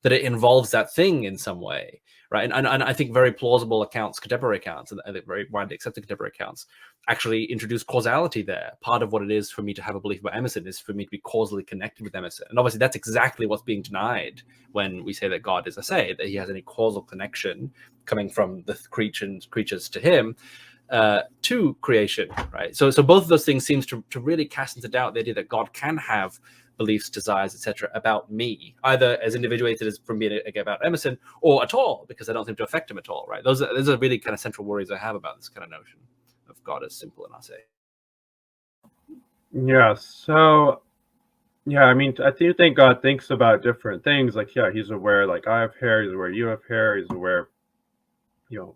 that it involves that thing in some way, right? And I think very plausible accounts, contemporary accounts, and very widely accepted contemporary accounts actually introduce causality there. Part of what it is for me to have a belief about Emerson is for me to be causally connected with Emerson. And obviously that's exactly what's being denied when we say that God is Aseity, that he has any causal connection coming from the creatures to him to creation, right? So both of those things seems to really cast into doubt the idea that God can have beliefs, desires, etc. about me, either as individuated as from me about Emerson, or at all, because I don't seem to affect him at all, right? Those are really kind of central worries I have about this kind of notion of God as simple and Aseity. Yeah, so yeah, I mean, I do think God thinks about different things. Like, yeah, he's aware, like I have hair, he's aware you have hair, he's aware,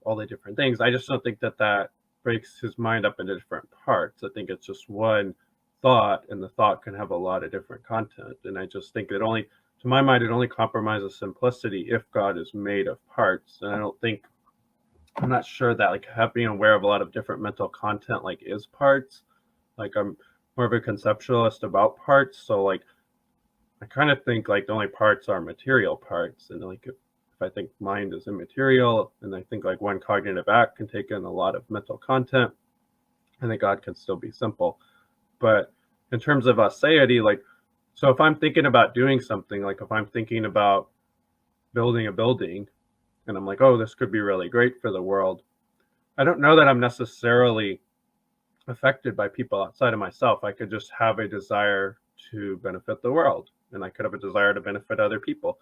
all the different things. I just don't think that breaks his mind up into different parts. I think it's just one thought, and the thought can have a lot of different content. And I just think to my mind, it only compromises simplicity if God is made of parts. And I'm not sure that like being aware of a lot of different mental content like is parts. Like I'm more of a conceptualist about parts. So like I kind of think like the only parts are material parts. And like if I think mind is immaterial, and I think like one cognitive act can take in a lot of mental content, and that God can still be simple. But in terms of Aseity, like, so if I'm thinking about doing something, like if I'm thinking about building a building, and I'm like, oh, this could be really great for the world, I don't know that I'm necessarily affected by people outside of myself. I could just have a desire to benefit the world, and I could have a desire to benefit other people.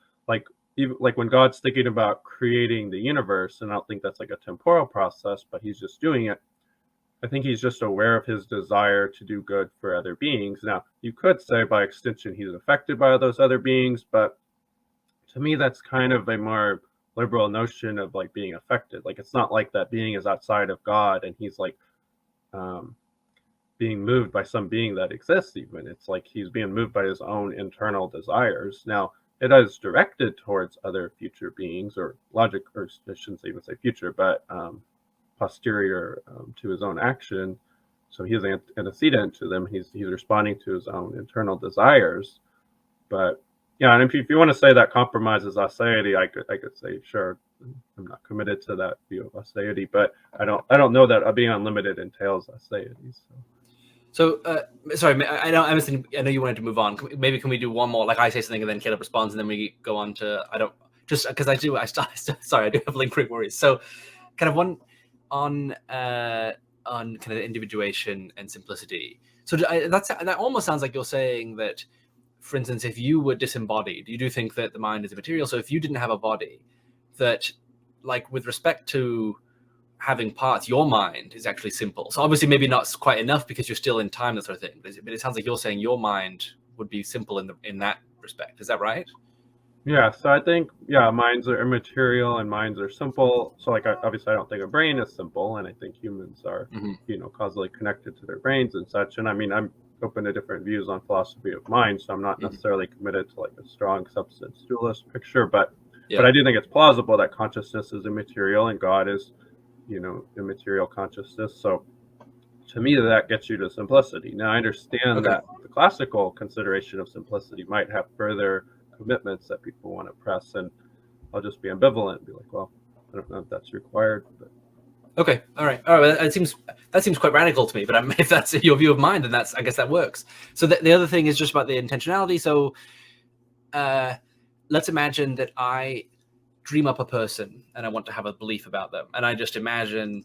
Even like when God's thinking about creating the universe, and I don't think that's like a temporal process, but he's just doing it. I think he's just aware of his desire to do good for other beings. Now, you could say by extension he's affected by those other beings, but to me that's kind of a more liberal notion of like being affected. Like it's not like that being is outside of God and he's like being moved by some being that exists. Even it's like he's being moved by his own internal desires. Now it is directed towards other future beings, or logic, or I shouldn't even say future, but posterior to his own action. So he's antecedent to them. He's responding to his own internal desires. But yeah, and if you want to say that compromises Aseity, I could say sure. I'm not committed to that view of Aseity, but I don't know that being unlimited entails Aseity. So, sorry, I know you wanted to move on. Maybe can we do one more? Like I say something and then Caleb responds, and then we go on to just because I do have lingering worries. So, kind of one on kind of individuation and simplicity. So that almost sounds like you're saying that, for instance, if you were disembodied, you do think that the mind is immaterial. So if you didn't have a body, that like with respect to having parts, your mind is actually simple. So obviously maybe not quite enough because you're still in time, that sort of thing. But it sounds like you're saying your mind would be simple in that respect. Is that right? Yeah, so I think, yeah, minds are immaterial and minds are simple. So like, obviously I don't think a brain is simple, and I think humans are, causally connected to their brains and such. And I mean, I'm open to different views on philosophy of mind, so I'm not necessarily committed to like a strong substance dualist picture, but I do think it's plausible that consciousness is immaterial and God is, immaterial consciousness. So to me, that gets you to simplicity. Now, I understand that the classical consideration of simplicity might have further commitments that people want to press, and I'll just be ambivalent and be like, well, I don't know if that's required. But Okay, all right. That seems quite radical to me. But if that's your view of mind, then I guess that works. So the other thing is just about the intentionality. So let's imagine that I dream up a person and I want to have a belief about them, and I just imagine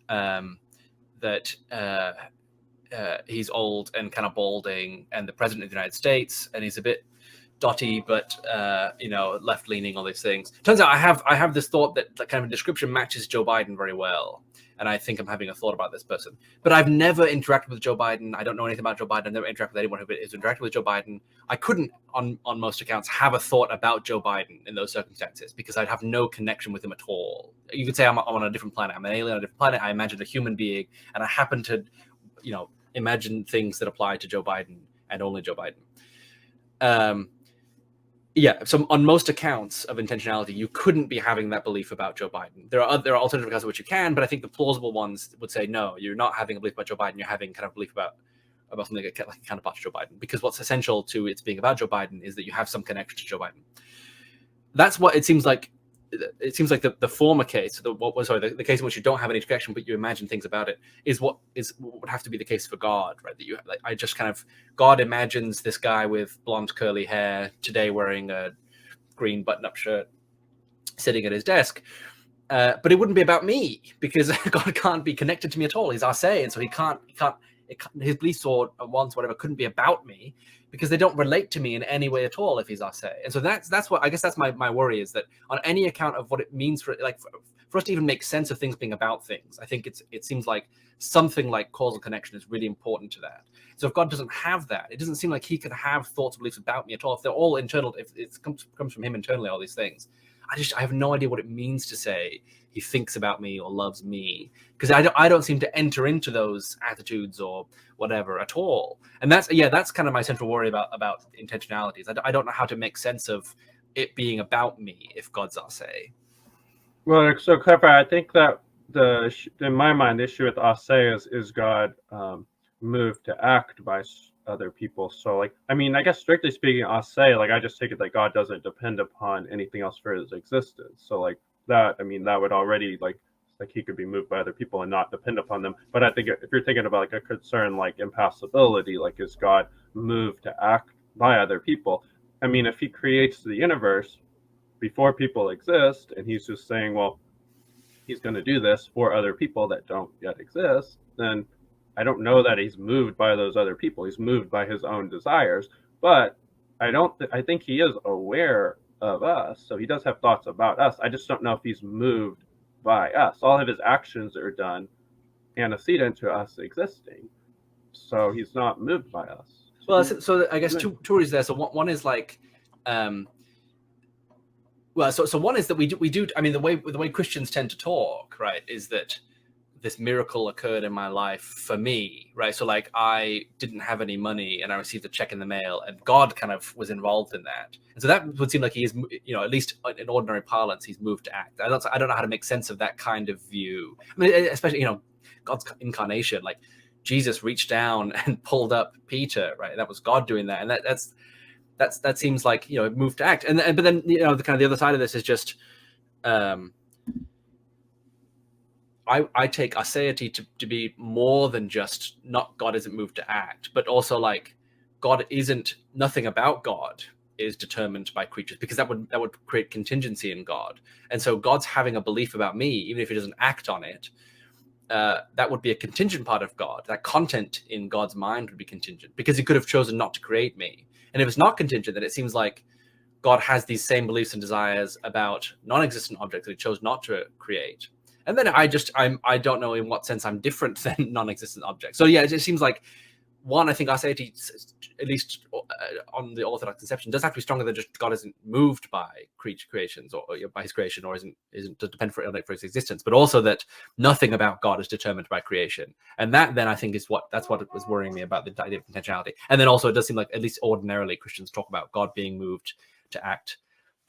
that he's old and kind of balding and the president of the United States, and he's a bit dotty, but left leaning, all these things. Turns out I have this thought that kind of a description matches Joe Biden very well. And I think I'm having a thought about this person. But I've never interacted with Joe Biden. I don't know anything about Joe Biden. I've never interacted with anyone who has interacted with Joe Biden. I couldn't, on most accounts, have a thought about Joe Biden in those circumstances because I'd have no connection with him at all. You could say I'm on a different planet. I'm an alien on a different planet. I imagine a human being, and I happen to, imagine things that apply to Joe Biden and only Joe Biden. So on most accounts of intentionality, you couldn't be having that belief about Joe Biden. There are alternative accounts of which you can, but I think the plausible ones would say, no, you're not having a belief about Joe Biden. You're having kind of a belief about something that like kind of about Joe Biden. Because what's essential to it being about Joe Biden is that you have some connection to Joe Biden. That's what it seems like. It seems like the former case, the case in which you don't have any connection, but you imagine things about it, is what would have to be the case for God, right? That I just kind of, God imagines this guy with blonde curly hair today wearing a green button-up shirt, sitting at his desk, but it wouldn't be about me because God can't be connected to me at all. He's Aseity, and so he can't. His beliefs or wants, whatever, couldn't be about me because they don't relate to me in any way at all if he's Aseity. And so that's what I guess that's my worry, is that on any account of what it means for us to even make sense of things being about things, I think it seems like something like causal connection is really important to that. So if God doesn't have that, it doesn't seem like he could have thoughts or beliefs about me at all. If they're all internal, if it comes from him internally, all these things, I have no idea what it means to say he thinks about me or loves me, because I don't seem to enter into those attitudes or whatever at all. And that's kind of my central worry about intentionalities. I don't know how to make sense of it being about me if God's Aseity. Well, so clarify, I think that in my mind, the issue with Aseity is God moved to act by other people. So I guess strictly speaking, Aseity, I just take it that God doesn't depend upon anything else for his existence. So that would already he could be moved by other people and not depend upon them. But I think if you're thinking about a concern like impassibility, is God moved to act by other people? I mean, if he creates the universe before people exist and he's just saying, well, he's going to do this for other people that don't yet exist, then I don't know that he's moved by those other people. He's moved by his own desires. But I think he is aware of us. So he does have thoughts about us. I just don't know if he's moved by us. All of his actions are done antecedent to us existing. So he's not moved by us. Well, so I guess two reasons there. So one is so one is that we do. I mean, the way Christians tend to talk, right, is that this miracle occurred in my life for me, right? So I didn't have any money and I received a check in the mail, and God kind of was involved in that. And so that would seem like he is, at least in ordinary parlance, he's moved to act. I don't know how to make sense of that kind of view. I mean, especially God's incarnation, Jesus reached down and pulled up Peter, right? That was God doing that, and that seems like moved to act. But then the kind of the other side of this is just I take Aseity to be more than just not God isn't moved to act, but also God isn't, nothing about God is determined by creatures, because that would create contingency in God. And so God's having a belief about me, even if he doesn't act on it, that would be a contingent part of God. That content in God's mind would be contingent, because he could have chosen not to create me. And if it's not contingent, then it seems like God has these same beliefs and desires about non-existent objects that he chose not to create. And then I don't know in what sense I'm different than non-existent objects. So yeah, it just seems like one, I think Aseity, at least on the Orthodox conception, does have to be stronger than just God isn't moved by creations or by his creation, or isn't dependent for his existence, but also that nothing about God is determined by creation. And that then I think is what was worrying me about the idea of potentiality. And then also it does seem like, at least ordinarily, Christians talk about God being moved to act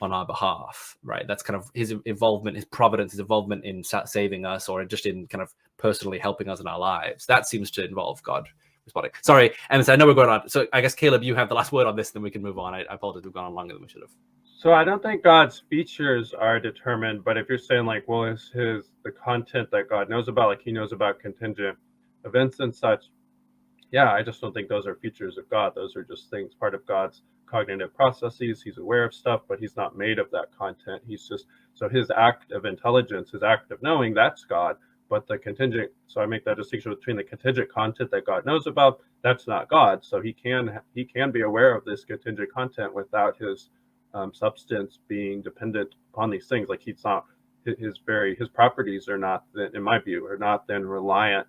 on our behalf, right? That's kind of his involvement, his providence, his involvement in saving us, or just in kind of personally helping us in our lives. That seems to involve God responding. Sorry, Emerson, I know we're going on. So I guess, Caleb, you have the last word on this, then we can move on. I apologize, we've gone on longer than we should have. So I don't think God's features are determined, but if you're saying like, well, is the content that God knows about, like he knows about contingent events and such, yeah, I just don't think those are features of God. Those are just things, part of God's cognitive processes. He's aware of stuff, but he's not made of that content. He's just, so his act of intelligence, his act of knowing, that's God. But the contingent, so I make that distinction between the contingent content that God knows about, that's not God. So he can be aware of this contingent content without his substance being dependent upon these things. Like he's not, his properties are not, in my view, are not then reliant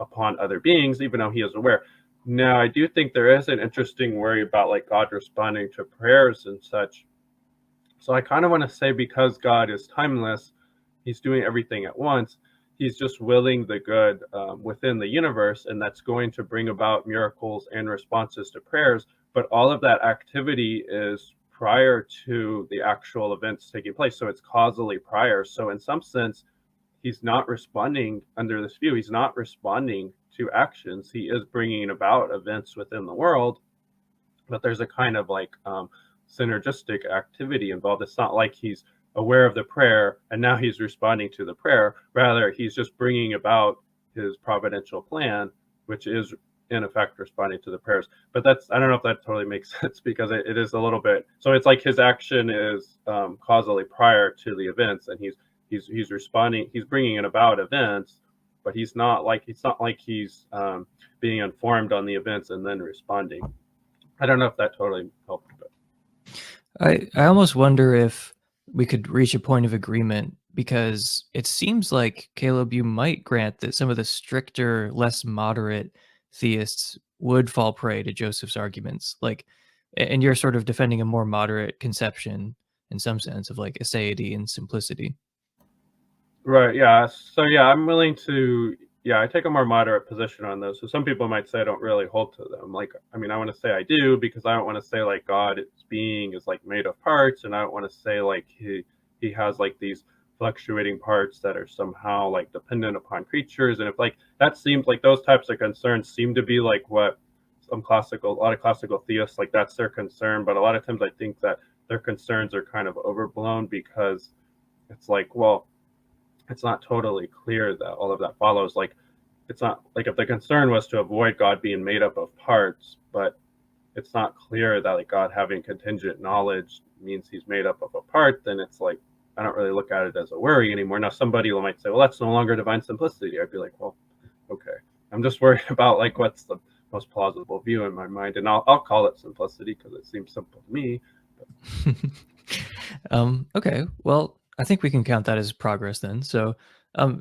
upon other beings, even though he is aware. Now, I do think there is an interesting worry about like God responding to prayers and such. So I kind of want to say, because God is timeless, he's doing everything at once. He's just willing the good within the universe, and that's going to bring about miracles and responses to prayers. But all of that activity is prior to the actual events taking place. So it's causally prior. So in some sense, he's not responding, under this view, he's not responding to actions. He is bringing about events within the world, but there's a kind of like synergistic activity involved. It's not like he's aware of the prayer and now he's responding to the prayer. Rather, he's just bringing about his providential plan, which is in effect responding to the prayers. But that's, I don't know if that totally makes sense, because it is a little bit, so it's like his action is causally prior to the events, and he's responding, he's bringing it about events, but he's not like he's being informed on the events and then responding. I don't know if that totally helped. But I almost wonder if we could reach a point of agreement, because it seems like, Caleb, you might grant that some of the stricter, less moderate theists would fall prey to Joseph's arguments. Like, and you're sort of defending a more moderate conception in some sense of like aseity and simplicity. Right, yeah. So yeah, I'm willing to, I take a more moderate position on those. So some people might say I don't really hold to them. Like, I mean, I want to say I do, because I don't want to say like God, its being is like made of parts, and I don't want to say like he has like these fluctuating parts that are somehow like dependent upon creatures. And if like that seems like, those types of concerns seem to be like what a lot of classical theists, like that's their concern. But a lot of times I think that their concerns are kind of overblown, because it's like, well, it's not totally clear that all of that follows. Like, it's not like, if the concern was to avoid God being made up of parts, but it's not clear that like God having contingent knowledge means he's made up of a part, then it's like, I don't really look at it as a worry anymore. Now, somebody might say, well, that's no longer divine simplicity. I'd be like, well, okay. I'm just worried about like what's the most plausible view in my mind, and I'll call it simplicity because it seems simple to me. Okay, well, I think we can count that as progress then. So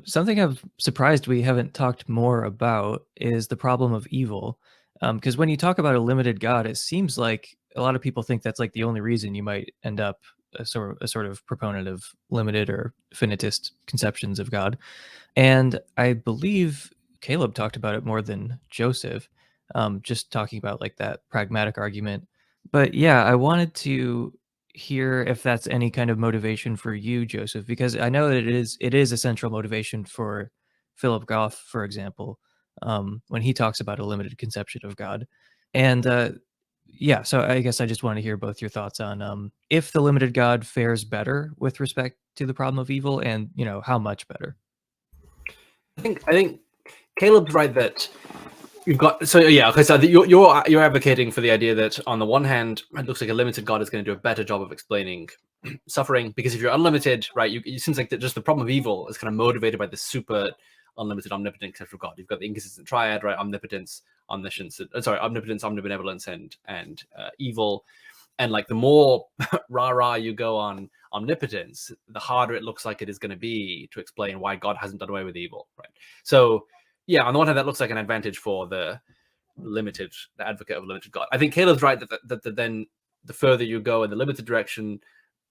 something I'm surprised we haven't talked more about is the problem of evil. Because when you talk about a limited God, it seems like a lot of people think that's like the only reason you might end up a sort of proponent of limited or finitist conceptions of God. And I believe Caleb talked about it more than Joseph, just talking about like that pragmatic argument. But yeah, I wanted to hear if that's any kind of motivation for you, Joseph, because I know that it is a central motivation for Philip Goff, for example, when he talks about a limited conception of God. And yeah, so I guess I just want to hear both your thoughts on if the limited God fares better with respect to the problem of evil, and how much better. I think Caleb's right that you've got, so yeah, okay, so you're advocating for the idea that on the one hand, it looks like a limited God is going to do a better job of explaining suffering, because if you're unlimited, right, it seems like that just the problem of evil is kind of motivated by the super unlimited omnipotent concept of God. You've got the inconsistent triad, right? Omnipotence, omniscience, omnipotence, omnibenevolence, and evil. And like the more rah you go on omnipotence, the harder it looks like it is going to be to explain why God hasn't done away with evil, right? So yeah, on the one hand, that looks like an advantage for the limited, the advocate of limited God. I think Caleb's right that then the further you go in the limited direction,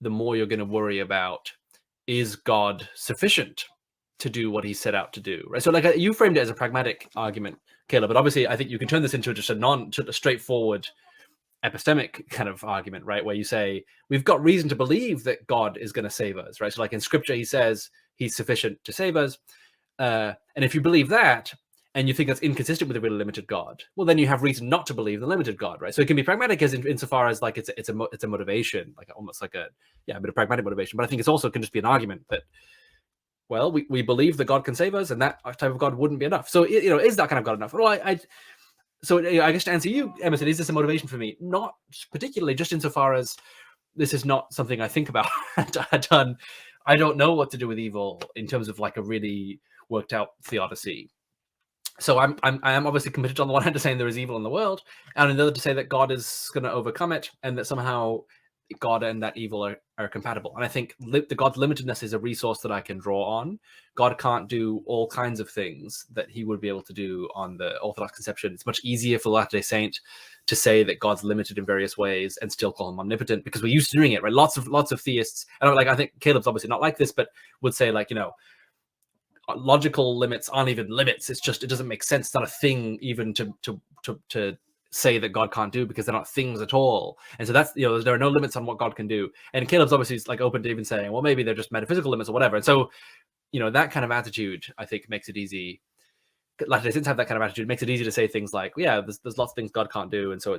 the more you're going to worry about, is God sufficient to do what he set out to do, right? So like you framed it as a pragmatic argument, Caleb, but obviously I think you can turn this into just a straightforward epistemic kind of argument, right? Where you say, we've got reason to believe that God is going to save us, right? So like in scripture, he says he's sufficient to save us. And if you believe that, and you think that's inconsistent with a really limited God, well, then you have reason not to believe the limited God, right? So it can be pragmatic as insofar as like it's a motivation, like almost like a bit of pragmatic motivation. But I think it's also can just be an argument that, well, we believe that God can save us, and that type of God wouldn't be enough. So is that kind of God enough? Well, I guess to answer you, Emerson, is this a motivation for me? Not particularly, just insofar as this is not something I think about. I don't know what to do with evil in terms of like a really worked out theodicy. So I am obviously committed on the one hand to saying there is evil in the world, and on the other to say that God is going to overcome it, and that somehow God and that evil are compatible. And I think the God's limitedness is a resource that I can draw on. God can't do all kinds of things that he would be able to do on the Orthodox conception. It's much easier for the Latter-day Saint to say that God's limited in various ways and still call him omnipotent, because we're used to doing it, right? Lots of theists, and I think Caleb's obviously not like this, but would say like, logical limits aren't even limits. It's just, it doesn't make sense. It's not a thing even to say that God can't do, because they're not things at all. And so that's, there are no limits on what God can do. And Caleb's obviously like open to even saying, well, maybe they're just metaphysical limits or whatever. And so, that kind of attitude, I think, makes it easy. Latter-day Saints have that kind of attitude. It makes it easy to say things like, yeah, there's lots of things God can't do. And so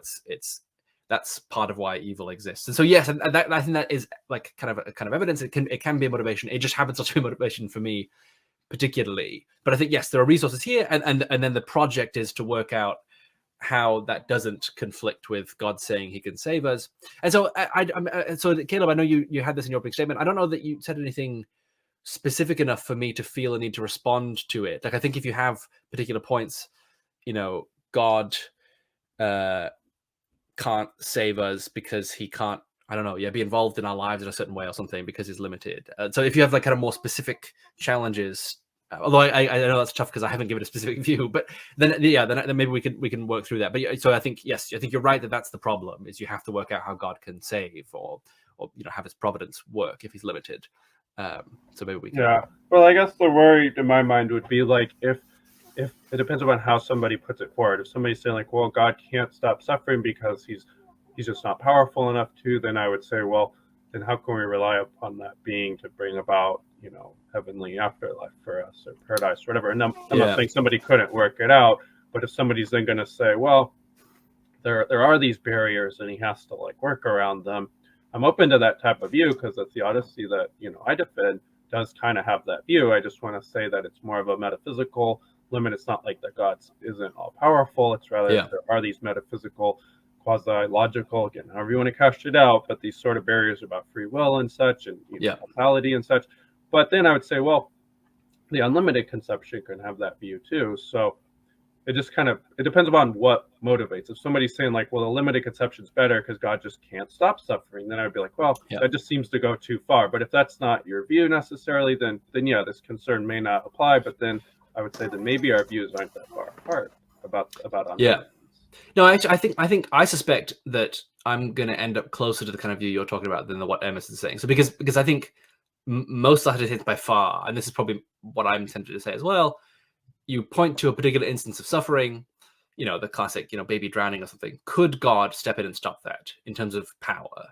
that's part of why evil exists. And so, yes, and I think that is like kind of evidence. It can be a motivation. It just happens not to be a motivation for me particularly. But I think, yes, there are resources here, and then the project is to work out how that doesn't conflict with God saying he can save us. And so so Caleb, I know you had this in your opening statement. I don't know that you said anything specific enough for me to feel a need to respond to it. Like, I think if you have particular points, God can't save us because he can't, I don't know, be involved in our lives in a certain way or something because he's limited. So if you have like kind of more specific challenges, although I know that's tough because I haven't given a specific view, but then maybe we can work through that. But so I think, yes, I think you're right that that's the problem, is you have to work out how God can save or have his providence work if he's limited. So maybe we can. Yeah. Well, I guess the worry in my mind would be like if it depends on how somebody puts it forward. If somebody's saying like, well, God can't stop suffering because he's just not powerful enough to, then I would say, well, then how can we rely upon that being to bring about, heavenly afterlife for us or paradise or whatever? And I'm not saying somebody couldn't work it out, but if somebody's then going to say, well, there are these barriers and he has to like work around them, I'm open to that type of view, because the theodicy that, I defend does kind of have that view. I just want to say that it's more of a metaphysical limit. It's not like that God isn't all powerful. It's rather that there are these metaphysical, quasi-logical, again, however you want to cast it out, but these sort of barriers about free will and such, and mortality and such. But then I would say, well, the unlimited conception can have that view too. So it just it depends upon what motivates. If somebody's saying like, well, the limited conception is better because God just can't stop suffering, then I would be like, well, that just seems to go too far. But if that's not your view necessarily, then yeah, this concern may not apply. But then I would say that maybe our views aren't that far apart about unlimited. No, actually, I suspect that I'm going to end up closer to the kind of view you're talking about than what Emerson's saying. So because I think most Latter-day Saints by far, and this is probably what I'm tempted to say as well, you point to a particular instance of suffering, the classic, baby drowning or something. Could God step in and stop that in terms of power?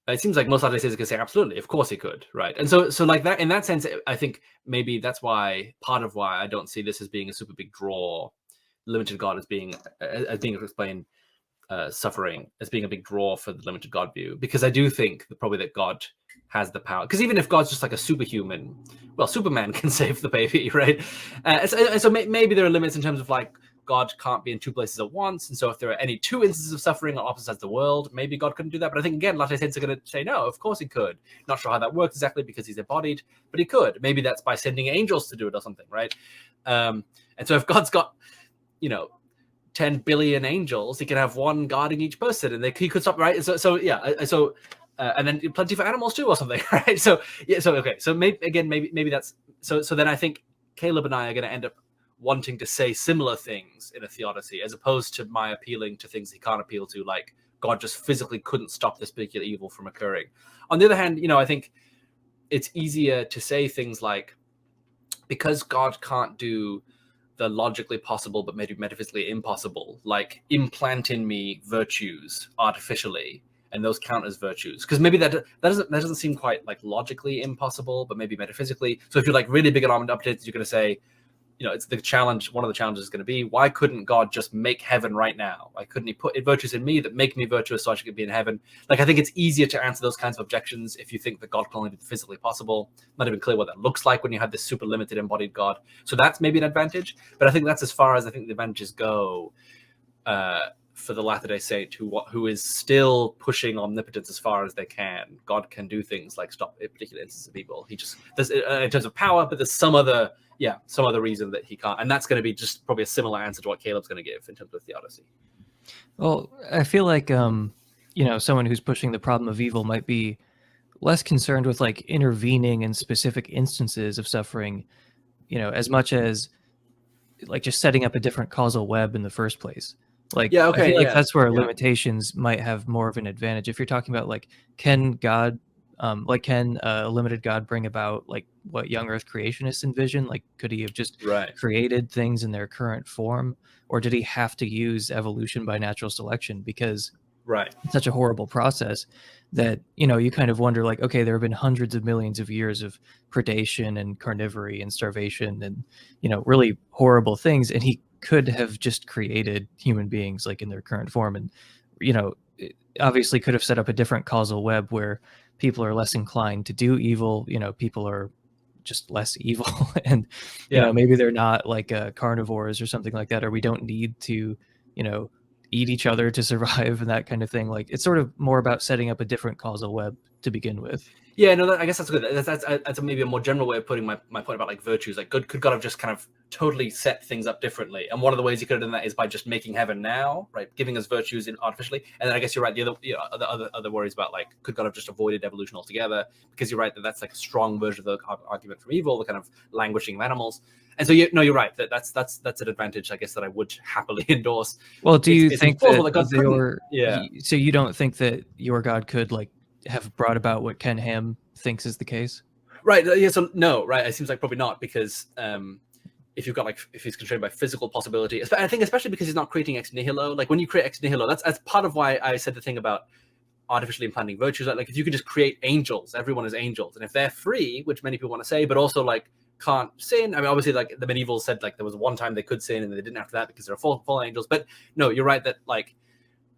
It seems like most Latter-day Saints can say absolutely, of course he could, right? And so like that, in that sense, I think maybe that's part of why I don't see this as being a super big draw. Limited God as being explained, suffering as being a big draw for the limited God view, because I do think probably that God has the power. Because even if God's just like a superhuman, well, Superman can save the baby, right? So maybe there are limits in terms of like God can't be in two places at once, and so if there are any two instances of suffering on opposite sides of the world, maybe God couldn't do that. But I think again, Latter-day Saints are going to say no, of course he could. Not sure how that works exactly because he's embodied, but he could. Maybe that's by sending angels to do it or something, right? And so if God's got 10 billion angels, he can have one guarding each person, and he could stop, right? So and then plenty for animals too or something, right? So okay, so maybe that's so then I think Caleb and I are going to end up wanting to say similar things in a theodicy, as opposed to my appealing to things he can't appeal to, like God just physically couldn't stop this particular evil from occurring. On the other hand, I think it's easier to say things like, because God can't do the logically possible but maybe metaphysically impossible, like implant in me virtues artificially, and those count as virtues, because maybe that doesn't seem quite like logically impossible, but maybe metaphysically. So if you're like really big on omni-properties, you're going to say, it's the challenge. One of the challenges is going to be, why couldn't God just make heaven right now? Why couldn't he put virtues in me that make me virtuous so I should be in heaven? Like, I think it's easier to answer those kinds of objections if you think that God can only do the physically possible. Not even clear what that looks like when you have this super limited embodied God. So that's maybe an advantage. But I think that's as far as I think the advantages go for the Latter-day Saint who is still pushing omnipotence as far as they can. God can do things like stop a particular instance of evil. He just, there's, in terms of power, but there's some other reason that he can't. And that's going to be just probably a similar answer to what Caleb's going to give in terms of theodicy. Well, I feel like, someone who's pushing the problem of evil might be less concerned with like intervening in specific instances of suffering, as much as like just setting up a different causal web in the first place. Like, I feel like that's where limitations might have more of an advantage. If you're talking about like, can God, can a limited God bring about like what young Earth creationists envision? Like, could he have just created things in their current form, or did he have to use evolution by natural selection? Because it's such a horrible process that, you kind of wonder like, okay, there have been hundreds of millions of years of predation and carnivory and starvation and, really horrible things. And he could have just created human beings like in their current form. And, obviously could have set up a different causal web where people are less inclined to do evil. People are just less evil and, maybe they're not like carnivores or something like that, or we don't need to, eat each other to survive and that kind of thing. Like, it's sort of more about setting up a different causal web to begin with. Yeah, no, I guess that's good. That's maybe a more general way of putting my point about like virtues. Like, could God have just kind of totally set things up differently? And one of the ways he could have done that is by just making heaven now, right? Giving us virtues artificially. And then I guess you're right. The other worries about like, could God have just avoided evolution altogether? Because you're right that that's like a strong version of the argument from evil, the kind of languishing of animals. And so you're right that's an advantage, I guess, that I would happily endorse. Well, do you think that so you don't think that your God could like have brought about what Ken Ham thinks is the case? Right. Yeah. So no. Right. It seems like probably not, because if you've got like, if he's constrained by physical possibility, I think especially because he's not creating ex nihilo. Like, when you create ex nihilo, that's part of why I said the thing about artificially implanting virtues. Like if you can just create angels, everyone is angels, and if they're free, which many people want to say, but also like can't sin. I mean, obviously, like the medievals said, like there was one time they could sin and they didn't after that because they're fallen angels. But no, you're right that like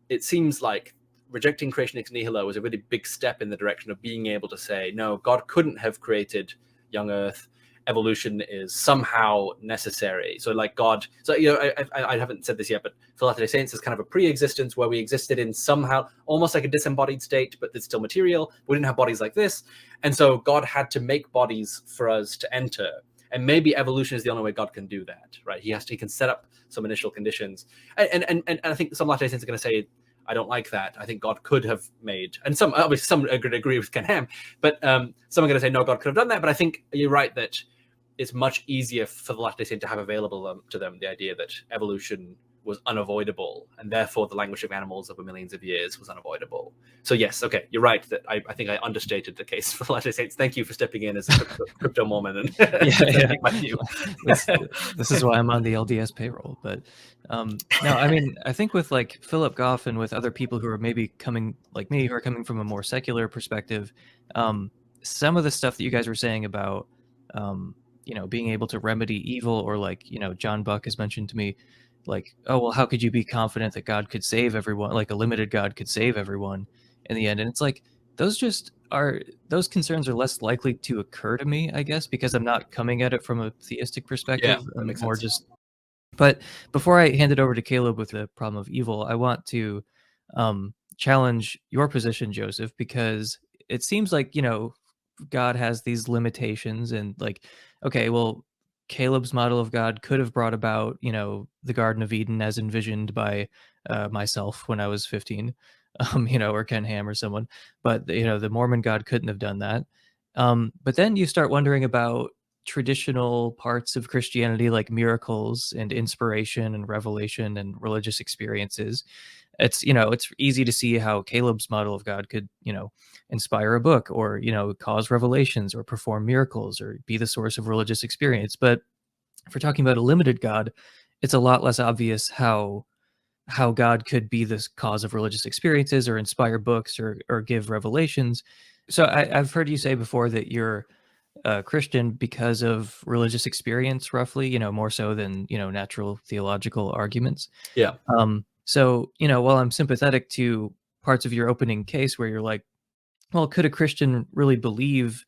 it seems like rejecting creation ex nihilo was a really big step in the direction of being able to say, no, God couldn't have created young Earth. Evolution is somehow necessary. So like God, so I haven't said this yet, but for Latter-day Saints is kind of a pre-existence where we existed in somehow almost like a disembodied state, but it's still material. We didn't have bodies like this, and so God had to make bodies for us to enter. And maybe evolution is the only way God can do that, right? He can set up some initial conditions, and I think some Latter-day Saints are going to say, I don't like that. I think God could have made, and some are going to agree with Ken Ham, but some are going to say no, God could have done that. But I think you're right that it's much easier for the Latter-day Saint to have available to them the idea that evolution was unavoidable, and therefore the languishing of animals over millions of years was unavoidable. So yes, okay, you're right that I think I understated the case for the Latter-day Saints. Thank you for stepping in as a crypto Mormon and defending my view. This is why I'm on the LDS payroll. But no, I mean, I think with like Philip Goff and with other people who are maybe coming like me, who are coming from a more secular perspective, some of the stuff that you guys were saying about being able to remedy evil, or like, John Buck has mentioned to me, like, oh, well, how could you be confident that God could save everyone? Like a limited God could save everyone in the end. And it's like, those concerns are less likely to occur to me, I guess, because I'm not coming at it from a theistic perspective. Yeah, that makes more sense. But before I hand it over to Caleb with the problem of evil, I want to challenge your position, Joseph, because it seems like, God has these limitations, and like, okay, well, Caleb's model of God could have brought about, the Garden of Eden as envisioned by myself when I was 15, or Ken Ham or someone. But, the Mormon God couldn't have done that. But then you start wondering about, traditional parts of Christianity, like miracles and inspiration and revelation and religious experiences, it's easy to see how Caleb's model of God could, inspire a book, or, cause revelations, or perform miracles, or be the source of religious experience. But if we're talking about a limited God, it's a lot less obvious how God could be the cause of religious experiences, or inspire books, or give revelations. So I've heard you say before that you're Christian because of religious experience, roughly, more so than, natural theological arguments. Yeah. So, while I'm sympathetic to parts of your opening case where you're like, well, could a Christian really believe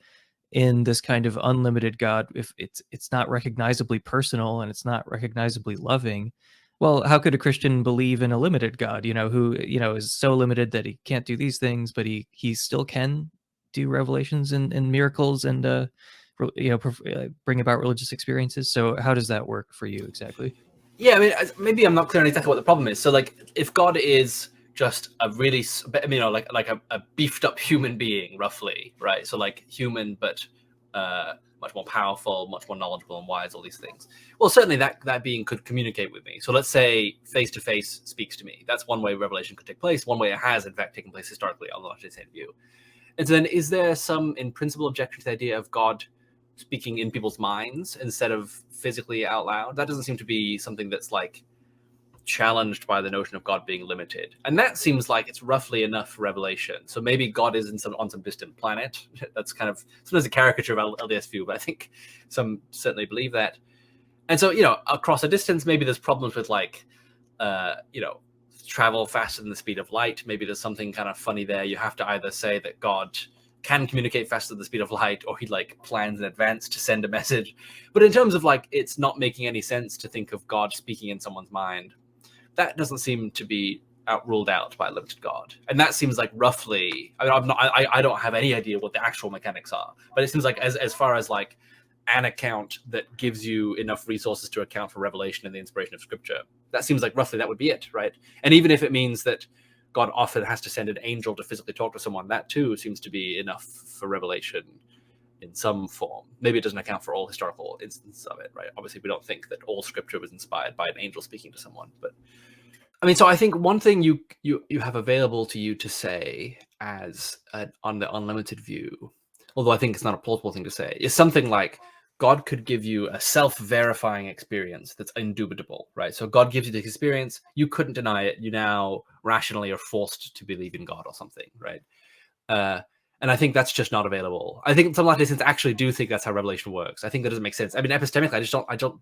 in this kind of unlimited God if it's not recognizably personal and it's not recognizably loving? Well, how could a Christian believe in a limited God, who, is so limited that he can't do these things, but he still can do revelations and miracles and bring about religious experiences? So how does that work for you exactly? Yeah, I mean, maybe I'm not clear on exactly what the problem is. So, like, if God is just a really, like a beefed up human being, roughly, right? So, like, human, but much more powerful, much more knowledgeable and wise, all these things. Well, certainly that being could communicate with me. So, let's say face to face speaks to me. That's one way revelation could take place. One way it has, in fact, taken place historically on the Latter-day Saint view. And so then, is there some, in principle, objection to the idea of God speaking in people's minds instead of physically out loud? That doesn't seem to be something that's like challenged by the notion of God being limited, and that seems like it's roughly enough for revelation. So maybe God is on some distant planet. That's kind of sometimes a caricature of LDS view, but I think some certainly believe that. And so, across a distance, maybe there's problems with like travel faster than the speed of light. Maybe there's something kind of funny there. You have to either say that God can communicate faster than the speed of light, or he like plans in advance to send a message. But in terms of like, it's not making any sense to think of God speaking in someone's mind. That doesn't seem to be ruled out by a limited God. And that seems like roughly, I don't have any idea what the actual mechanics are, but it seems like as far as like an account that gives you enough resources to account for revelation and the inspiration of scripture, that seems like roughly that would be it, right? And even if it means that God often has to send an angel to physically talk to someone, that too seems to be enough for revelation in some form. Maybe it doesn't account for all historical instances of it, right? Obviously, we don't think that all scripture was inspired by an angel speaking to someone, but I mean, so I think one thing you have available to you to say on the unlimited view, although I think it's not a plausible thing to say, is something like God could give you a self-verifying experience that's indubitable, right? So God gives you this experience, you couldn't deny it, you now rationally are forced to believe in God or something, right? And I think that's just not available. I think some Latter-day Saints actually do think that's how revelation works. I think that doesn't make sense. I mean, epistemically,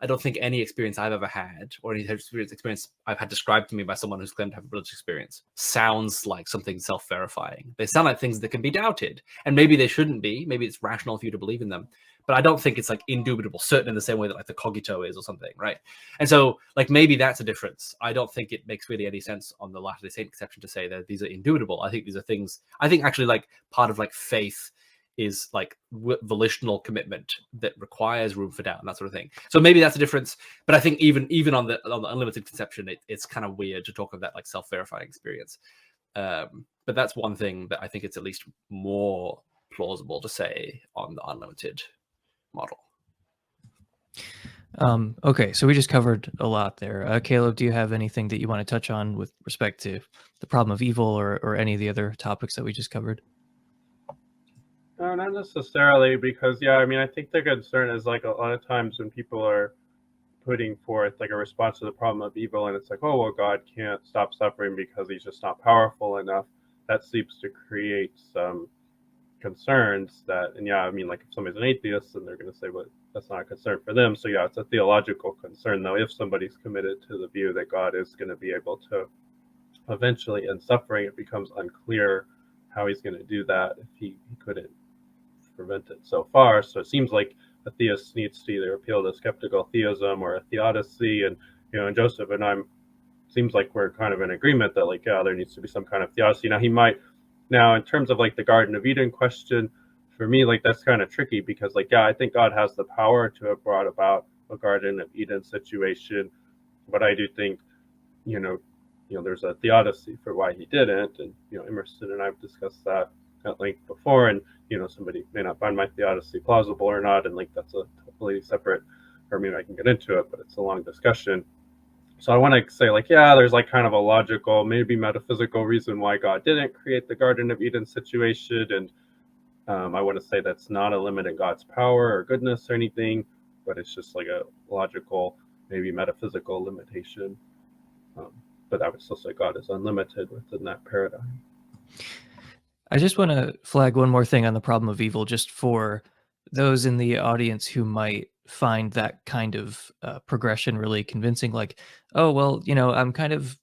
I don't think any experience I've ever had, or any experience I've had described to me by someone who's claimed to have a religious experience, sounds like something self-verifying. They sound like things that can be doubted, and maybe they shouldn't be. Maybe it's rational for you to believe in them, but I don't think it's like indubitable, certain in the same way that like the cogito is or something, right? And so, like, maybe that's a difference. I don't think it makes really any sense on the Latter-day Saint conception to say that these are indubitable. I think these are things. I think actually, like, part of like faith is like volitional commitment that requires room for doubt and that sort of thing. So maybe that's a difference. But I think even on the unlimited conception, it's kind of weird to talk of that like self-verifying experience. But that's one thing that I think it's at least more plausible to say on the unlimited model. Okay, so we just covered a lot there. Caleb, do you have anything that you want to touch on with respect to the problem of evil, or any of the other topics that we just covered? No, not necessarily, because I mean, I think the concern is like a lot of times when people are putting forth like a response to the problem of evil, and it's like, oh well, God can't stop suffering because he's just not powerful enough. That seems to create some concerns that, and I mean, like if somebody's an atheist, then they're going to say, well, that's not a concern for them. So it's a theological concern, though. If somebody's committed to the view that God is going to be able to eventually end suffering, it becomes unclear how he's going to do that if he couldn't prevent it so far. So it seems like a theist needs to either appeal to skeptical theism or a theodicy, and and Joseph and I'm seems like we're kind of in agreement that like there needs to be some kind of theodicy. Now in terms of like the Garden of Eden question, for me like that's kind of tricky, because like I think God has the power to have brought about a Garden of Eden situation, but I do think there's a theodicy for why he didn't, and Emerson and I've discussed that at length before, and somebody may not find my theodicy plausible or not, and like that's a totally separate, or maybe I can get into it, but it's a long discussion. So I want to say, like, yeah, there's like kind of a logical, maybe metaphysical reason why God didn't create the Garden of Eden situation, and I want to say that's not a limit in God's power or goodness or anything, but it's just like a logical, maybe metaphysical limitation. But I would still say God is unlimited within that paradigm. I just want to flag one more thing on the problem of evil, just for those in the audience who might find that kind of progression really convincing. Like, oh, well, I'm kind of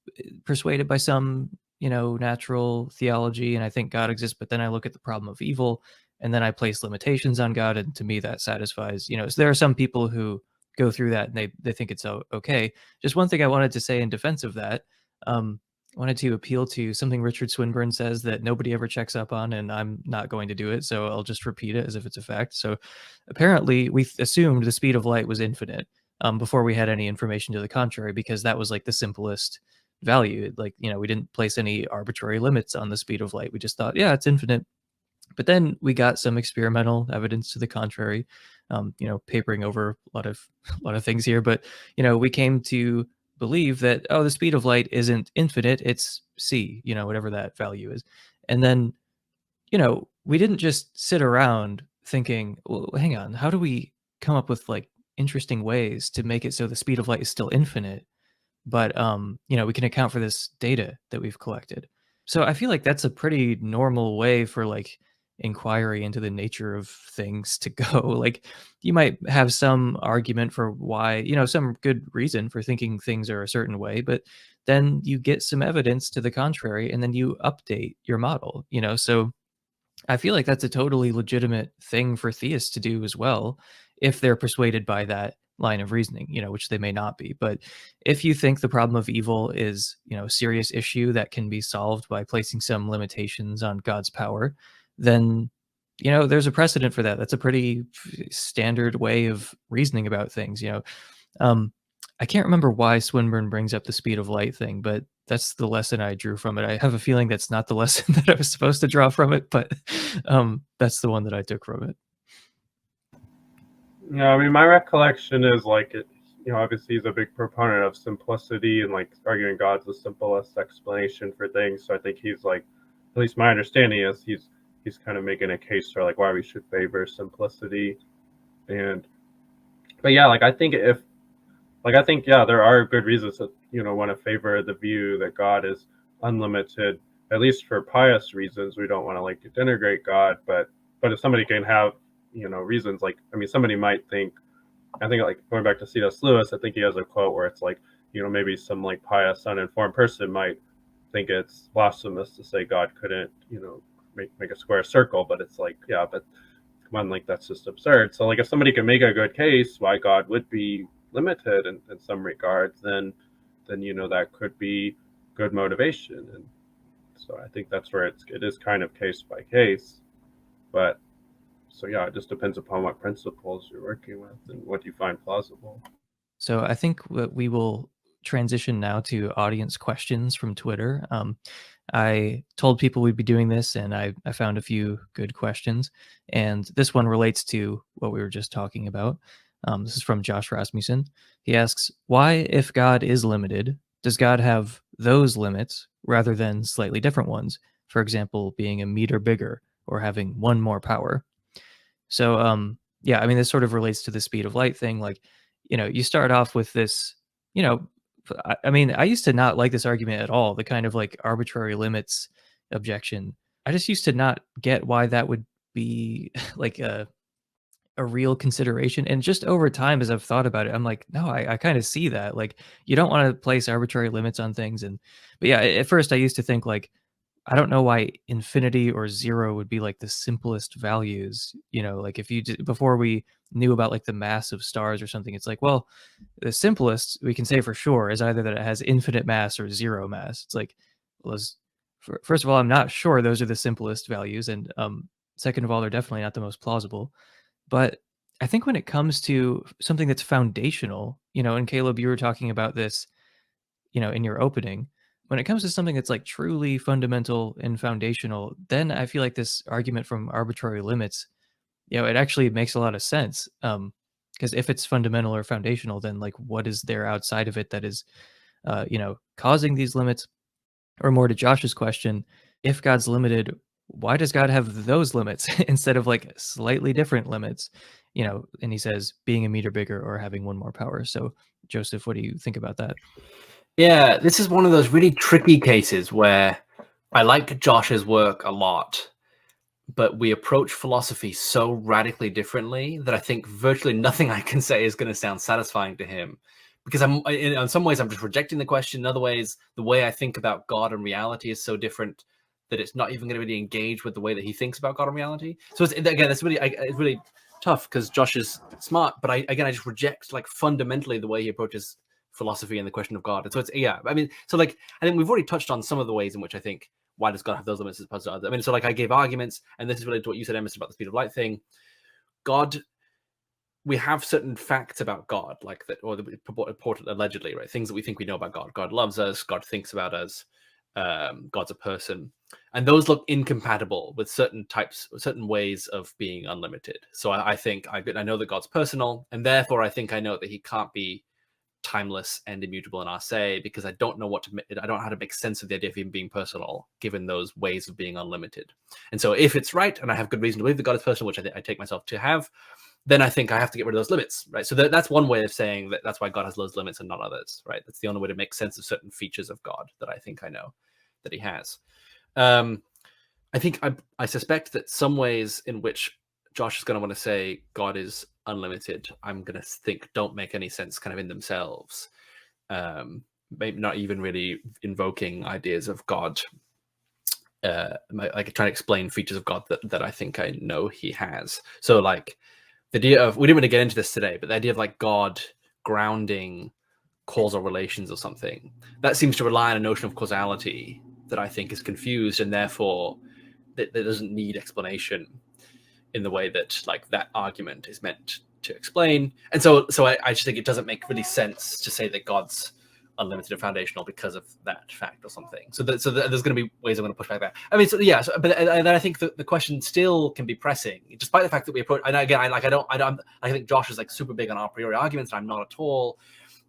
persuaded by some, natural theology, and I think God exists, but then I look at the problem of evil, and then I place limitations on God, and to me that satisfies. So there are some people who go through that and they think it's okay. Just one thing I wanted to say in defense of that. Um, wanted to appeal to something Richard Swinburne says that nobody ever checks up on, and I'm not going to do it, so I'll just repeat it as if it's a fact. So apparently we assumed the speed of light was infinite before we had any information to the contrary, because that was like the simplest value. Like, we didn't place any arbitrary limits on the speed of light. We just thought, yeah, it's infinite. But then we got some experimental evidence to the contrary, papering over a lot of a lot of things here. But we came to believe that, oh, the speed of light isn't infinite; it's c, whatever that value is. And then we didn't just sit around thinking, well, hang on, how do we come up with like interesting ways to make it so the speed of light is still infinite, but we can account for this data that we've collected. So I feel like that's a pretty normal way for like inquiry into the nature of things to go. Like, you might have some argument for why, some good reason for thinking things are a certain way, but then you get some evidence to the contrary and then you update your model. So I feel like that's a totally legitimate thing for theists to do as well, if they're persuaded by that line of reasoning, which they may not be. But if you think the problem of evil is, a serious issue that can be solved by placing some limitations on God's power, then, there's a precedent for that. That's a pretty standard way of reasoning about things. Um, I can't remember why Swinburne brings up the speed of light thing, but that's the lesson I drew from it. I have a feeling that's not the lesson that I was supposed to draw from it, but that's the one that I took from it. Yeah, I mean, my recollection is like it. Obviously he's a big proponent of simplicity and like arguing God's the simplest explanation for things. So I think he's like, at least my understanding is he's kind of making a case for like why we should favor simplicity. But yeah, like I think yeah, there are good reasons that want to favor the view that God is unlimited, at least for pious reasons. We don't want to like denigrate God, but if somebody can have reasons, like, I mean, somebody might think, I think, like, going back to C.S. Lewis, I think he has a quote where it's like, maybe some like pious uninformed person might think it's blasphemous to say God couldn't make a square circle, but it's like, yeah, but come on, like, that's just absurd. So like, if somebody can make a good case why God would be limited in some regards, then that could be good motivation. And so I think that's where it is kind of case by case. But so yeah, it just depends upon what principles you're working with and what you find plausible. So I think we will transition now to audience questions from Twitter. I told people we'd be doing this, and I found a few good questions. And this one relates to what we were just talking about. This is from Josh Rasmussen. He asks, why, if God is limited, does God have those limits rather than slightly different ones? For example, being a meter bigger or having one more power. So, yeah, I mean, this sort of relates to the speed of light thing. Like, you start off with this, you know, I mean, I used to not like this argument at all, the kind of like arbitrary limits objection. I just used to not get why that would be like a real consideration. And just over time, as I've thought about it, I'm like, no, I kind of see that. Like, you don't want to place arbitrary limits on things. But yeah, at first I used to think like, I don't know why infinity or zero would be like the simplest values. Like if you before we knew about like the mass of stars or something, it's like, well, the simplest we can say for sure is either that it has infinite mass or zero mass. It's like, well, first of all, I'm not sure those are the simplest values, and second of all, they're definitely not the most plausible. But I think when it comes to something that's foundational, and Caleb, you were talking about this, in your opening, when it comes to something that's like truly fundamental and foundational, then I feel like this argument from arbitrary limits, it actually makes a lot of sense. Because if it's fundamental or foundational, then like what is there outside of it that is, causing these limits? Or more to Josh's question, if God's limited, why does God have those limits instead of like slightly different limits? And he says being a meter bigger or having one more power. So, Joseph, what do you think about that? Yeah, this is one of those really tricky cases where I like Josh's work a lot, but we approach philosophy so radically differently that I think virtually nothing I can say is going to sound satisfying to him. Because in some ways, I'm just rejecting the question. In other ways, the way I think about God and reality is so different that it's not even going to really engage with the way that he thinks about God and reality. So it's really tough because Josh is smart, but I just reject like fundamentally the way he approaches philosophy and the question of God. And so I think we've already touched on some of the ways in which I think why does God have those limits as opposed to others. I mean, so like I gave arguments, and this is related to what you said, Emerson, about the speed of light thing. God, we have certain facts about God, like that, or the purported allegedly, right? Things that we think we know about God. God loves us. God thinks about us. God's a person, and those look incompatible with certain ways of being unlimited. So I think I know that God's personal, and therefore I think I know that he can't be timeless and immutable in our say, because I don't know how to make sense of the idea of him being personal given those ways of being unlimited. And so if it's right, and I have good reason to believe that God is personal, which I take myself to have, then I think I have to get rid of those limits, right? So that's one way of saying that that's why God has those limits and not others, right? That's the only way to make sense of certain features of God that I think I know that he has. I think I suspect that some ways in which Josh is going to want to say God is unlimited, I'm going to think don't make any sense kind of in themselves. Maybe not even really invoking ideas of God, like trying to explain features of God that I think I know he has. So like the idea of, we didn't really get into this today, but the idea of like God grounding causal relations or something, that seems to rely on a notion of causality that I think is confused, and therefore that doesn't need explanation in the way that like that argument is meant to explain. And so I just think it doesn't make really sense to say that God's unlimited and foundational because of that fact or something. So there's going to be ways I'm going to push back that. I mean, but I think the question still can be pressing, despite the fact that we approach. And again, I think Josh is like super big on a priori arguments, and I'm not at all.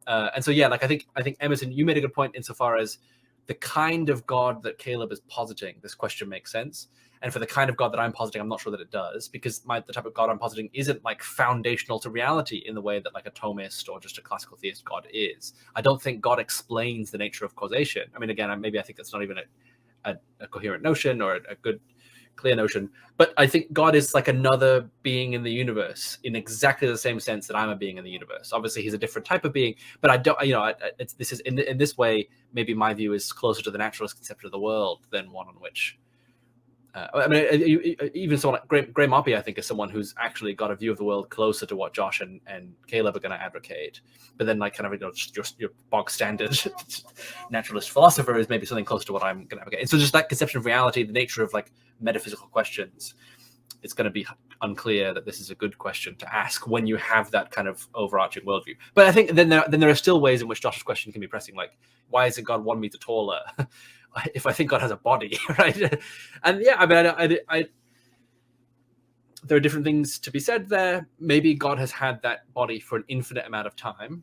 And so I think Emerson, you made a good point insofar as the kind of God that Caleb is positing, this question makes sense. And for the kind of God that I'm positing, I'm not sure that it does, because the type of God I'm positing isn't like foundational to reality in the way that like a Thomist or just a classical theist God is. I don't think God explains the nature of causation. I mean, again, maybe I think that's not even a coherent notion or a good, clear notion, but I think God is like another being in the universe in exactly the same sense that I'm a being in the universe. Obviously, he's a different type of being, but I don't, this is in this way, maybe my view is closer to the naturalist conception of the world than one on which. I mean, even someone like Graham Oppie, I think, is someone who's actually got a view of the world closer to what Josh and Caleb are going to advocate. But then, like, kind of, just your bog standard naturalist philosopher is maybe something close to what I'm going to advocate. And so, just that conception of reality, the nature of like metaphysical questions, it's going to be unclear that this is a good question to ask when you have that kind of overarching worldview. But I think then there are still ways in which Josh's question can be pressing, like, why isn't God 1 meter taller? If I think God has a body, right? And I mean, I there are different things to be said there. Maybe God has had that body for an infinite amount of time,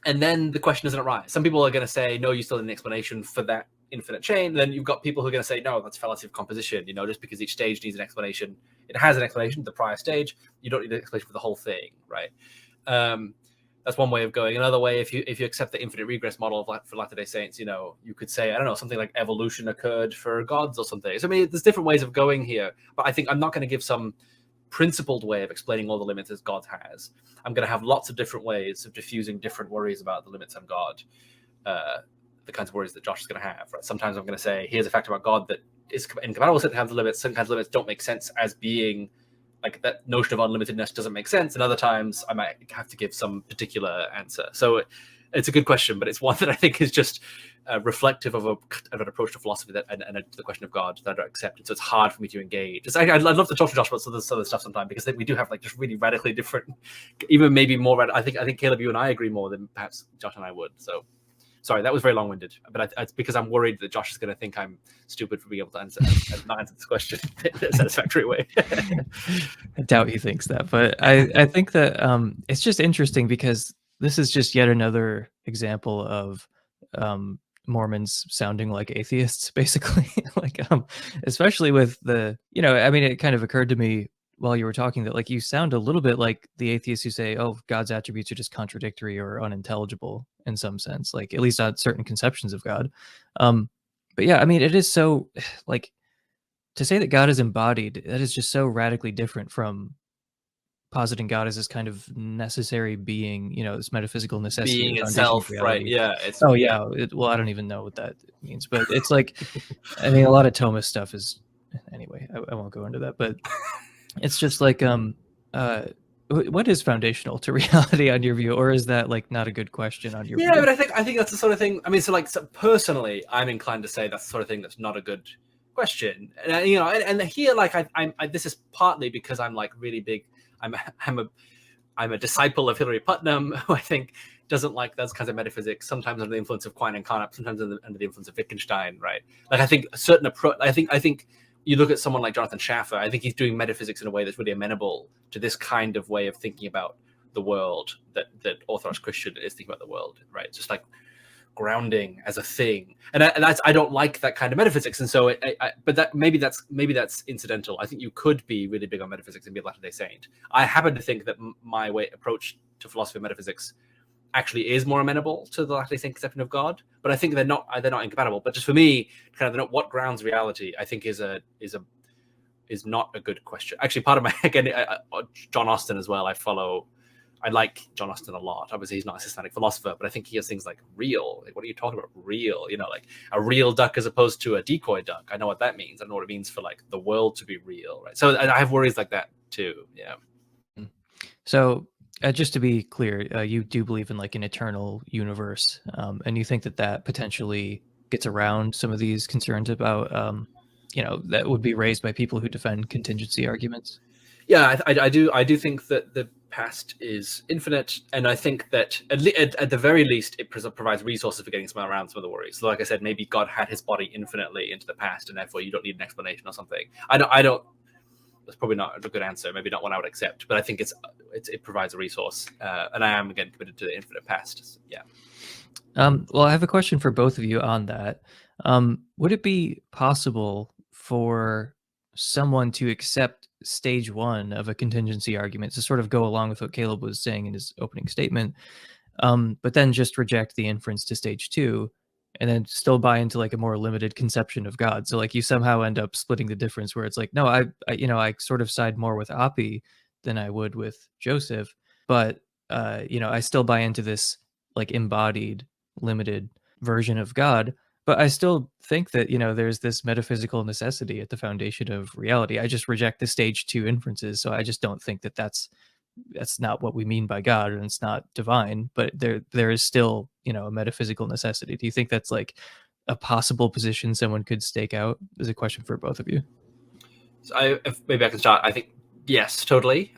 and then the question doesn't arise. Some people are going to say, no, you still need an explanation for that infinite chain. Then you've got people who are going to say, no, that's fallacy of composition. Just because each stage needs an explanation, it has an explanation, the prior stage. You don't need an explanation for the whole thing, right? That's one way of going. Another way, if you accept the infinite regress model for Latter-day Saints, you could say, I don't know, something like evolution occurred for gods or something. So I mean, there's different ways of going here, but I think I'm not going to give some principled way of explaining all the limits as God has. I'm going to have lots of different ways of diffusing different worries about the limits on God, the kinds of worries that Josh is going to have. Right? Sometimes I'm going to say, here's a fact about God that is incompatible with certain kinds of limits. Certain kinds of limits don't make sense as being. Like that notion of unlimitedness doesn't make sense, and other times I might have to give some particular answer. So it's a good question, but it's one that I think is just reflective of an approach to philosophy and the question of God that I don't accept. And so it's hard for me to engage. I'd love to talk to Josh about some of the stuff sometime, because we do have like just really radically different, even maybe more. I think Caleb, you and I agree more than perhaps Josh and I would. So Sorry, that was very long-winded, but it's because I'm worried that Josh is going to think I'm stupid for being able to not answer this question in a satisfactory way. I doubt he thinks that, but I think that it's just interesting because this is just yet another example of Mormons sounding like atheists, basically. Like, especially with the, I mean, it kind of occurred to me while you were talking that, like, you sound a little bit like the atheists who say, oh, God's attributes are just contradictory or unintelligible in some sense, like at least on certain conceptions of God. But yeah, I mean, it is so, like, to say that God is embodied, that is just so radically different from positing God as this kind of necessary being, this metaphysical necessity, Being the foundation of itself, right? reality. Yeah. Oh yeah. Well, I don't even know what that means, but it's like, I mean, a lot of Thomist stuff is, anyway, I won't go into that, but it's just like, what is foundational to reality on your view, or is that like not a good question on your view? Yeah, but I think that's the sort of thing. I mean, so personally, I'm inclined to say that's the sort of thing that's not a good question. And and here, like, I this is partly because I'm like really big. I'm a disciple of Hilary Putnam, who I think doesn't like those kinds of metaphysics. Sometimes under the influence of Quine and Carnap, sometimes under the influence of Wittgenstein, right? Like, I think a certain approach. I think you look at someone like Jonathan Schaffer. I think he's doing metaphysics in a way that's really amenable to this kind of way of thinking about the world that Orthodox Christian is thinking about the world, right? It's just like grounding as a thing, and I don't like that kind of metaphysics, and so but that maybe that's incidental. I think you could be really big on metaphysics and be a Latter-day Saint. I happen to think that my approach to philosophy of metaphysics actually is more amenable to the Latter-day Saint conception of God, but I think they're not incompatible. But just for me, kind of what grounds reality, I think is not a good question. Actually, part of my John Austin as well. I like John Austin a lot. Obviously, he's not a systematic philosopher, but I think he has things like real. Like, what are you talking about? Real, like a real duck as opposed to a decoy duck. I know what that means. I know what it means for like the world to be real, right? So I have worries like that too. Yeah. So just to be clear, you do believe in like an eternal universe, and you think that potentially gets around some of these concerns about, that would be raised by people who defend contingency arguments. Yeah, I do think that the past is infinite, and I think that at the very least it provides resources for getting around some of the worries. So, like I said, maybe God had his body infinitely into the past, and therefore you don't need an explanation or something. I don't. That's probably not a good answer. Maybe not one I would accept, but I think it provides a resource, and I am again committed to the infinite past. Yeah. Well, I have a question for both of you on that. Would it be possible for someone to accept stage one of a contingency argument to sort of go along with what Caleb was saying in his opening statement, but then just reject the inference to stage two, and then still buy into like a more limited conception of God? So like you somehow end up splitting the difference where it's like, no, I sort of side more with Api than I would with Joseph, but I still buy into this like embodied limited version of God. But I still think that, there's this metaphysical necessity at the foundation of reality. I just reject the stage two inferences. So I just don't think that that's not what we mean by God, and it's not divine, but there is still, a metaphysical necessity. Do you think that's like a possible position someone could stake out? Is a question for both of you. So maybe I can start. I think yes, totally.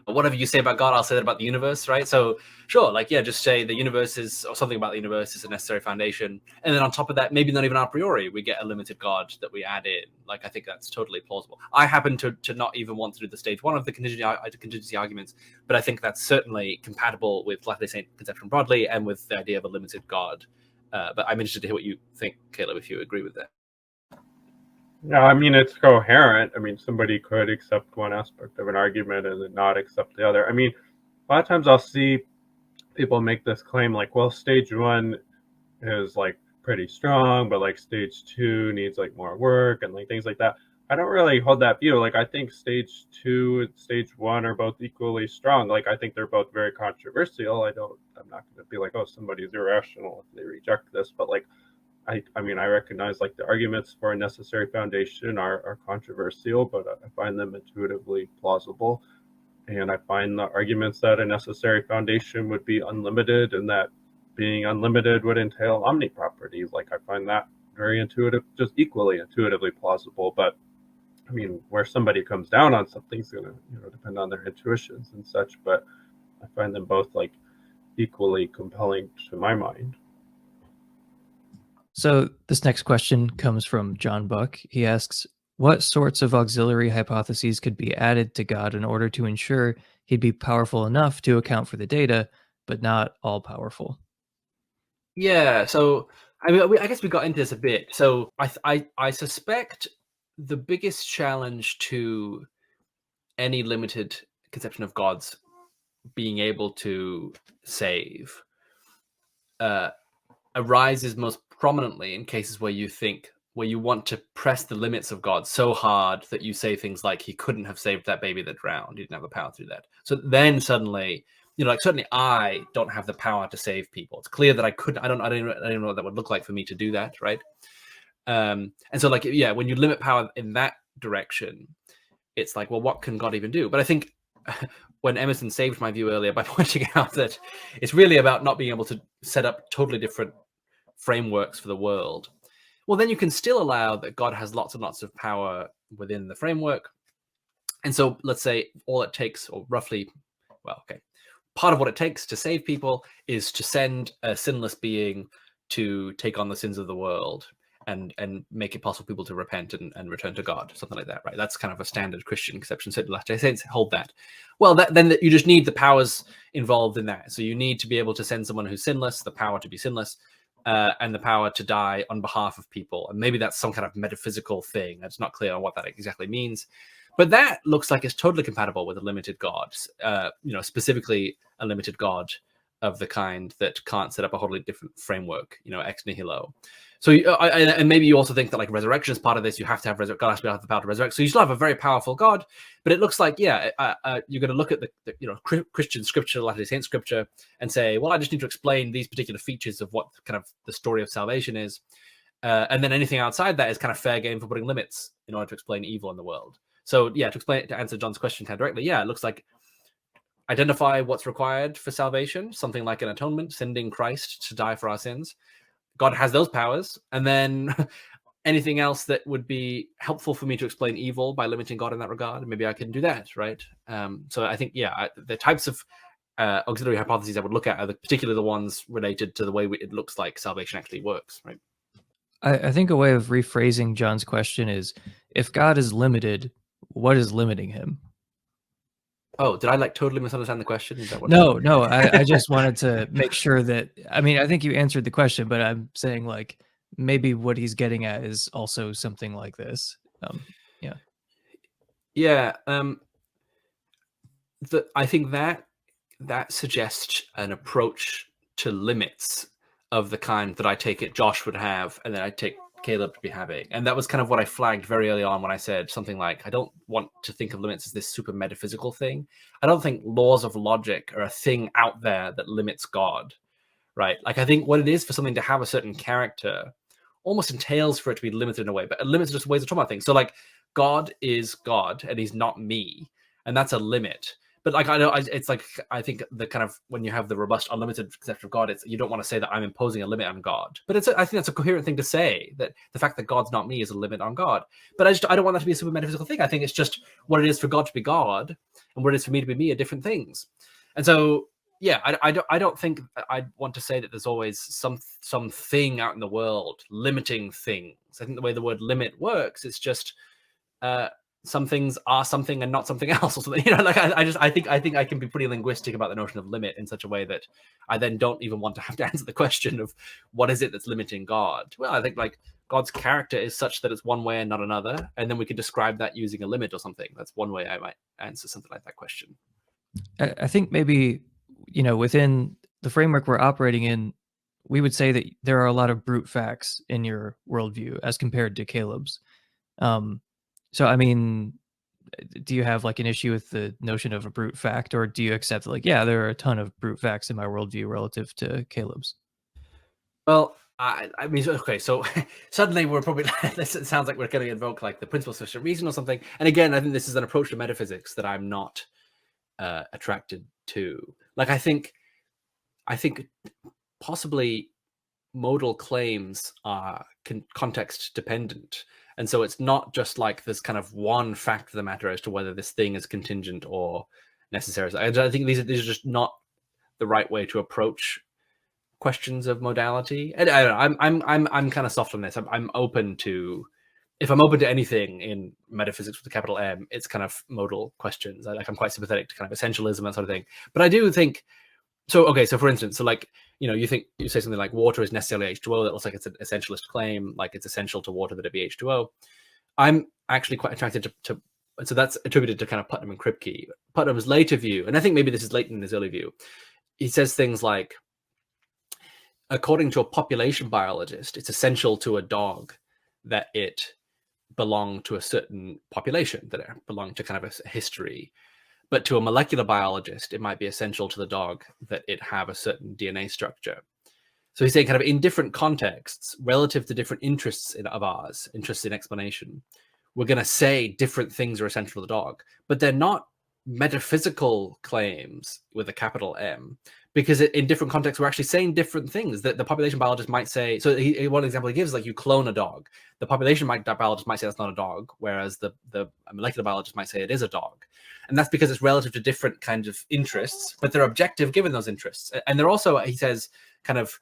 Whatever you say about God, I'll say that about the universe, right? So sure, like, yeah, just say the universe is, or something about the universe is a necessary foundation, and then on top of that, maybe not even a priori, we get a limited God that we add in. Like, I think that's totally plausible. I happen to not even want to do the stage one of the contingency arguments, but I think that's certainly compatible with Latter-day Saint conception broadly and with the idea of a limited God. But I'm interested to hear what you think, Caleb, if you agree with that. Yeah, I mean, it's coherent. I mean, somebody could accept one aspect of an argument and then not accept the other. I mean, a lot of times I'll see people make this claim like, well, stage one is like pretty strong, but like stage two needs like more work and like things like that. I don't really hold that view. Like, I think stage two and stage one are both equally strong. Like, I think they're both very controversial. I'm not going to be like, oh, somebody's irrational if they reject this, but like, I mean, I recognize like the arguments for a necessary foundation are controversial, but I find them intuitively plausible. And I find the arguments that a necessary foundation would be unlimited and that being unlimited would entail omni-properties. Like, I find that very intuitive, just equally intuitively plausible. But I mean, where somebody comes down on something's going to depend on their intuitions and such. But I find them both like equally compelling to my mind. So this next question comes from John Buck. He asks, what sorts of auxiliary hypotheses could be added to God in order to ensure he'd be powerful enough to account for the data, but not all powerful? Yeah, so I mean, I guess we got into this a bit. So I suspect the biggest challenge to any limited conception of God's being able to save arises most prominently in cases where you want to press the limits of God so hard that you say things like he couldn't have saved that baby that drowned. He didn't have the power to do that. So then suddenly, like certainly I don't have the power to save people. It's clear that I couldn't. I don't know what that would look like for me to do that, right? And so like, yeah, when you limit power in that direction, it's like, well, what can God even do? But I think when Emerson saved my view earlier by pointing out that it's really about not being able to set up totally different frameworks for the world, well, then you can still allow that God has lots and lots of power within the framework. And so let's say all it takes, or roughly, well, okay, part of what it takes to save people is to send a sinless being to take on the sins of the world and make it possible for people to repent and return to God, something like that, right? That's kind of a standard Christian conception. So Latter-day Saints hold that. Well, then you just need the powers involved in that. So you need to be able to send someone who's sinless, the power to be sinless, and the power to die on behalf of people. And maybe that's some kind of metaphysical thing. It's not clear on what that exactly means. But that looks like it's totally compatible with a limited God, specifically a limited God of the kind that can't set up a wholly different framework, ex nihilo. So, and maybe you also think that like resurrection is part of this. You have to have God has to have the power to resurrect. So you still have a very powerful God, but it looks like, you're going to look at the Christian scripture, Latter-day Saint scripture, and say, well, I just need to explain these particular features of what kind of the story of salvation is, and then anything outside that is kind of fair game for putting limits in order to explain evil in the world. So to answer John's question directly, it looks like identify what's required for salvation, something like an atonement, sending Christ to die for our sins. God has those powers, and then anything else that would be helpful for me to explain evil by limiting God in that regard, maybe I can do that, right? So I think, the types of auxiliary hypotheses I would look at are particularly the ones related to the way it looks like salvation actually works, right? I think a way of rephrasing John's question is, if God is limited, what is limiting him? Oh, did I totally misunderstand the question? Is that what No, I just wanted to make sure that, I think you answered the question, but I'm saying like maybe what he's getting at is also something like this. I think that suggests an approach to limits of the kind that I take it Josh would have, and then I take Caleb to be having. And that was kind of what I flagged very early on when I said something like, I don't want to think of limits as this super metaphysical thing. I don't think laws of logic are a thing out there that limits God, right? Like, I think what it is for something to have a certain character almost entails for it to be limited in a way, but limited just ways of talking about things. So like, God is God and he's not me, and that's a limit. But like, I know it's like, I think the kind of, when you have the robust unlimited conception of God, it's, you don't want to say that I'm imposing a limit on God, but I think that's a coherent thing to say, that the fact that God's not me is a limit on God. But I don't want that to be a super metaphysical thing. I think it's just what it is for God to be God and what it is for me to be me are different things. And so, I don't think I want to say that there's always some thing out in the world limiting things. I think the way the word limit works, it's just some things are something and not something else, or something. I think I can be pretty linguistic about the notion of limit in such a way that I then don't even want to have to answer the question of what is it that's limiting God. Well, I think like God's character is such that it's one way and not another, and then we can describe that using a limit or something. That's one way I might answer something like that question. I think maybe, within the framework we're operating in, we would say that there are a lot of brute facts in your worldview as compared to Caleb's. So, do you have like an issue with the notion of a brute fact, or do you accept like, there are a ton of brute facts in my worldview relative to Caleb's? Well, I mean, okay, so suddenly we're probably, it sounds like we're going to invoke like the principle of sufficient reason or something. And again, I think this is an approach to metaphysics that I'm not attracted to. Like, I think possibly modal claims are context dependent. And so it's not just like this kind of one fact of the matter as to whether this thing is contingent or necessary. I think these are just not the right way to approach questions of modality. And I don't know, I'm kind of soft on this. I'm open to, if I'm open to anything in metaphysics with a capital M, it's kind of modal questions. I'm quite sympathetic to kind of essentialism, that sort of thing. But I do think, so okay, so for instance, so like, you say something like water is necessarily H2O, that looks like it's an essentialist claim, like it's essential to water that it be H2O. I'm actually quite attracted to so that's attributed to kind of Putnam and Kripke. Putnam's later view, and I think maybe this is late in his early view, he says things like, according to a population biologist, it's essential to a dog that it belong to a certain population, that it belong to kind of a history. But to a molecular biologist, it might be essential to the dog that it have a certain DNA structure. So he's saying kind of in different contexts, relative to different interests of ours, interests in explanation, we're going to say different things are essential to the dog, but they're not metaphysical claims with a capital M, because in different contexts, we're actually saying different things that the population biologist might say. So one example he gives is like, you clone a dog. The population biologist might say that's not a dog, whereas the molecular biologist might say it is a dog. And that's because it's relative to different kinds of interests, but they're objective given those interests. And they're also, he says, kind of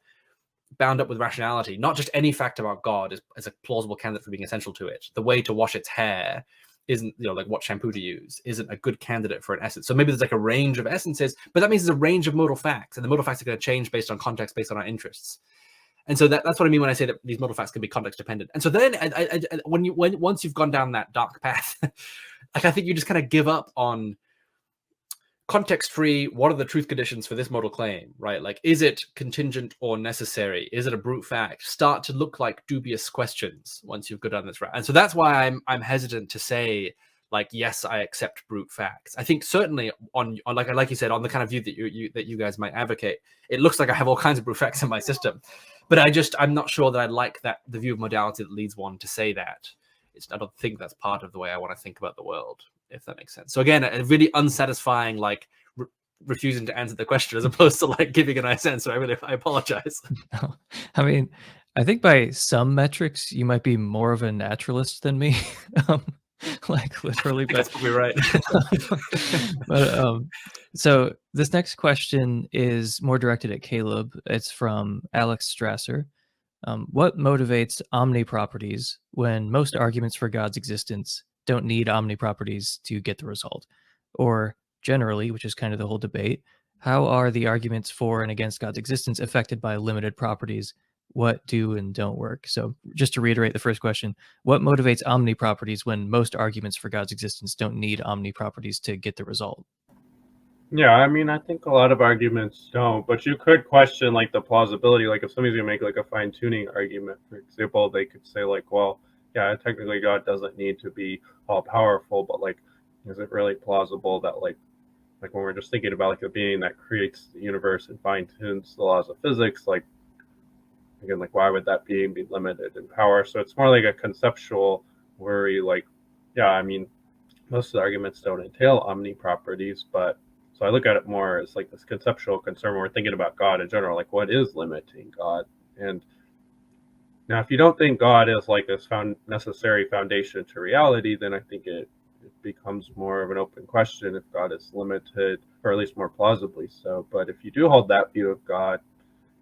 bound up with rationality. Not just any fact about God is a plausible candidate for being essential to it. The way to wash its hair isn't, like what shampoo to use, isn't a good candidate for an essence. So maybe there's like a range of essences, but that means there's a range of modal facts, and the modal facts are going to change based on context, based on our interests. And so that's what I mean when I say that these modal facts can be context dependent. And so then once you've gone down that dark path, like I think you just kind of give up on context-free, what are the truth conditions for this modal claim, right? Like, is it contingent or necessary? Is it a brute fact? Start to look like dubious questions once you've gone down this route. And so that's why I'm hesitant to say, like, yes, I accept brute facts. I think certainly on like you said, on the kind of view that you guys might advocate, it looks like I have all kinds of brute facts in my system. But I'm not sure that I like that the view of modality that leads one to say that. I don't think that's part of the way I want to think about the world, if that makes sense. So again, a really unsatisfying, like refusing to answer the question as opposed to like giving a nice answer. I apologize. No. I mean, I think by some metrics, you might be more of a naturalist than me. Like literally, but that's probably right. but so this next question is more directed at Caleb. It's from Alex Strasser. What motivates omni-properties when most arguments for God's existence don't need omni-properties to get the result? Or generally, which is kind of the whole debate, how are the arguments for and against God's existence affected by limited properties? What do and don't work? So just to reiterate the first question, what motivates omni-properties when most arguments for God's existence don't need omni-properties to get the result? Yeah, I mean, I think a lot of arguments don't, but you could question like the plausibility. Like if somebody's gonna make like a fine-tuning argument, for example, they could say like, well, yeah, technically God doesn't need to be all powerful, but like, is it really plausible that like when we're just thinking about like a being that creates the universe and fine-tunes the laws of physics, like again, like why would that being be limited in power? So it's more like a conceptual worry. Like, yeah, I mean, most of the arguments don't entail omni-properties, but so I look at it more as like this conceptual concern when we're thinking about God in general, like what is limiting God? And now, if you don't think God is like this necessary foundation to reality, then I think it becomes more of an open question if God is limited, or at least more plausibly so. But if you do hold that view of God,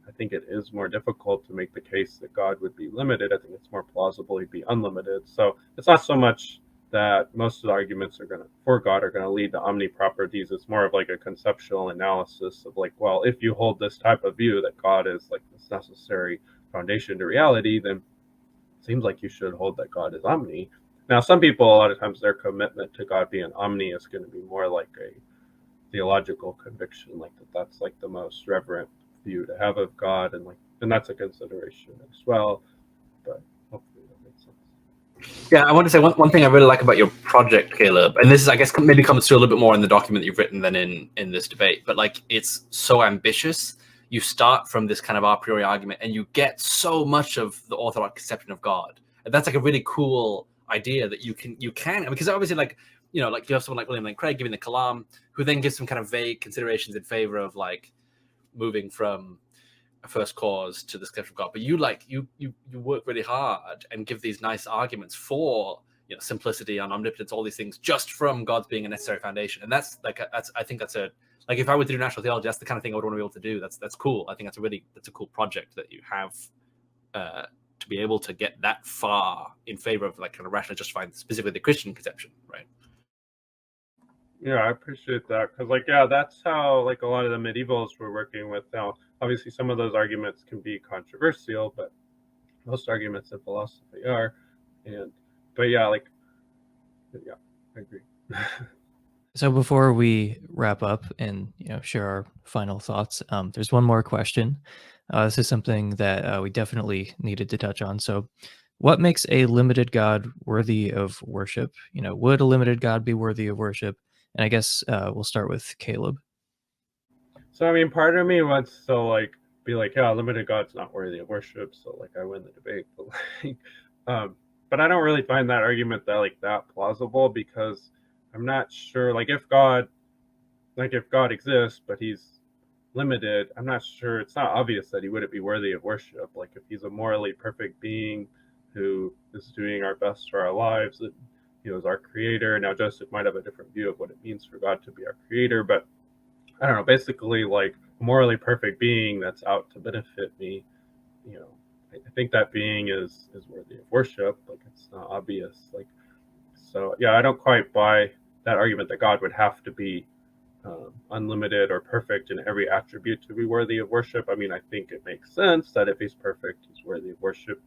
I think it is more difficult to make the case that God would be limited. I think it's more plausible he'd be unlimited. So it's not so much that most of the arguments for God are going to lead to omni-properties. It's more of like a conceptual analysis of like, well, if you hold this type of view that God is like this necessary foundation to reality, then it seems like you should hold that God is omni. Now, some people, a lot of times their commitment to God being omni is going to be more like a theological conviction, like that's like the most reverent view to have of God, and that's a consideration as well. But hopefully that makes sense. Yeah, I want to say one thing I really like about your project, Caleb, and this is, I guess, maybe comes through a little bit more in the document that you've written than in this debate, but like it's so ambitious. You start from this kind of a priori argument and you get so much of the orthodox conception of God. And that's like a really cool idea that you can, because obviously like you have someone like William Lane Craig giving the Kalam, who then gives some kind of vague considerations in favor of like moving from a first cause to the conception of God. But you work really hard and give these nice arguments for simplicity and omnipotence, all these things, just from God's being a necessary foundation. And that's like I think that's a Like if I were to do natural theology, that's the kind of thing I would want to be able to do. That's cool. I think that's a cool project that you have to be able to get that far in favor of like kind of rationally justifying specifically the Christian conception, right? Yeah, I appreciate that, because like, yeah, that's how like a lot of the medievals were working with. Now, obviously, some of those arguments can be controversial, but most arguments in philosophy are. But yeah, like, yeah, I agree. So before we wrap up and share our final thoughts, there's one more question. This is something that we definitely needed to touch on. So, what makes a limited God worthy of worship? Would a limited God be worthy of worship? And I guess we'll start with Caleb. So I mean, part of me wants to like be like, yeah, limited God's not worthy of worship, so like I win the debate. But like, but I don't really find that argument that plausible, because I'm not sure like if God exists but he's limited, I'm not sure, it's not obvious that he wouldn't be worthy of worship. Like if he's a morally perfect being who is doing our best for our lives, and he was our creator. Now Joseph might have a different view of what it means for God to be our creator, but I don't know, basically like a morally perfect being that's out to benefit me, I think that being is worthy of worship. Like it's not obvious. Like, so yeah, I don't quite buy that argument that God would have to be unlimited or perfect in every attribute to be worthy of worship. I mean, I think it makes sense that if he's perfect, he's worthy of worship,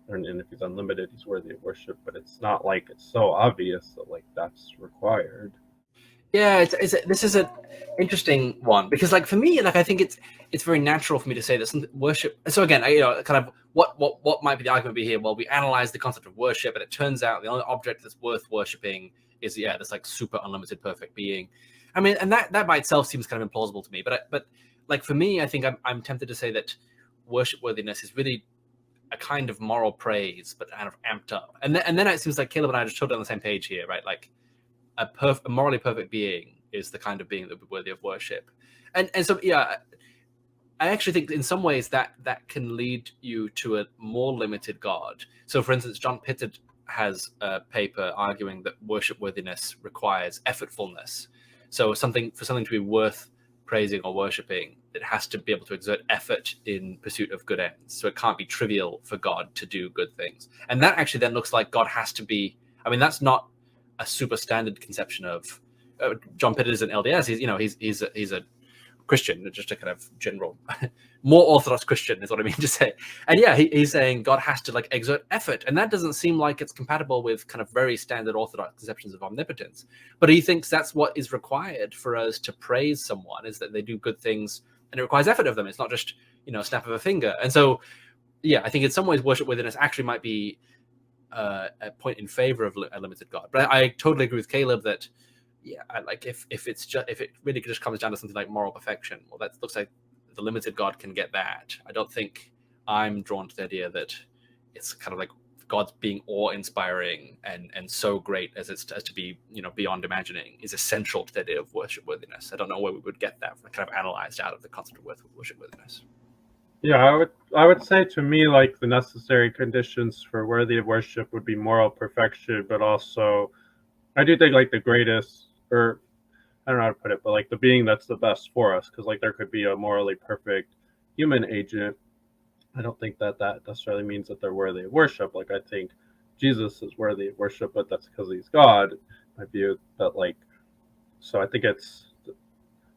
and if he's unlimited, he's worthy of worship. But it's not like it's so obvious that like that's required. Yeah, this is an interesting one, because like for me, like I think it's very natural for me to say that some worship. So again, kind of what might be the argument be here? Well, we analyze the concept of worship, and it turns out the only object that's worth worshiping is this like super unlimited perfect being. I mean, and that by itself seems kind of implausible to me. But like for me, I think I'm tempted to say that worship worthiness is really a kind of moral praise, but kind of amped up. And then it seems like Caleb and I are just totally on the same page here, right? Like a morally perfect being is the kind of being that would be worthy of worship. And so yeah, I actually think in some ways that can lead you to a more limited God. So for instance, John Pitted has a paper arguing that worship worthiness requires effortfulness. So for something to be worth praising or worshipping, it has to be able to exert effort in pursuit of good ends. So it can't be trivial for God to do good things. And that actually then looks like God has to be, I mean, that's not a super standard conception of John Pitted is an LDS. He's a Christian, just a kind of general, more orthodox Christian is what I mean to say. And yeah, he's saying God has to like exert effort, and that doesn't seem like it's compatible with kind of very standard orthodox conceptions of omnipotence. But he thinks that's what is required for us to praise someone, is that they do good things, and it requires effort of them. It's not just snap of a finger. And so yeah, I think in some ways worship worthiness actually might be a point in favor of a limited God. But I totally agree with Caleb that yeah, like if it really just comes down to something like moral perfection, well, that looks like the limited God can get that. I don't think I'm drawn to the idea that it's kind of like God's being awe-inspiring and so great as to be beyond imagining is essential to the idea of worship worthiness. I don't know where we would get that kind of analyzed out of the concept of worship worthiness. Yeah, I would say, to me, like the necessary conditions for worthy of worship would be moral perfection, but also I do think like the greatest, or I don't know how to put it, but like the being that's the best for us, because like there could be a morally perfect human agent. I don't think that necessarily means that they're worthy of worship. Like I think Jesus is worthy of worship, but that's because he's God. My view that like, so I think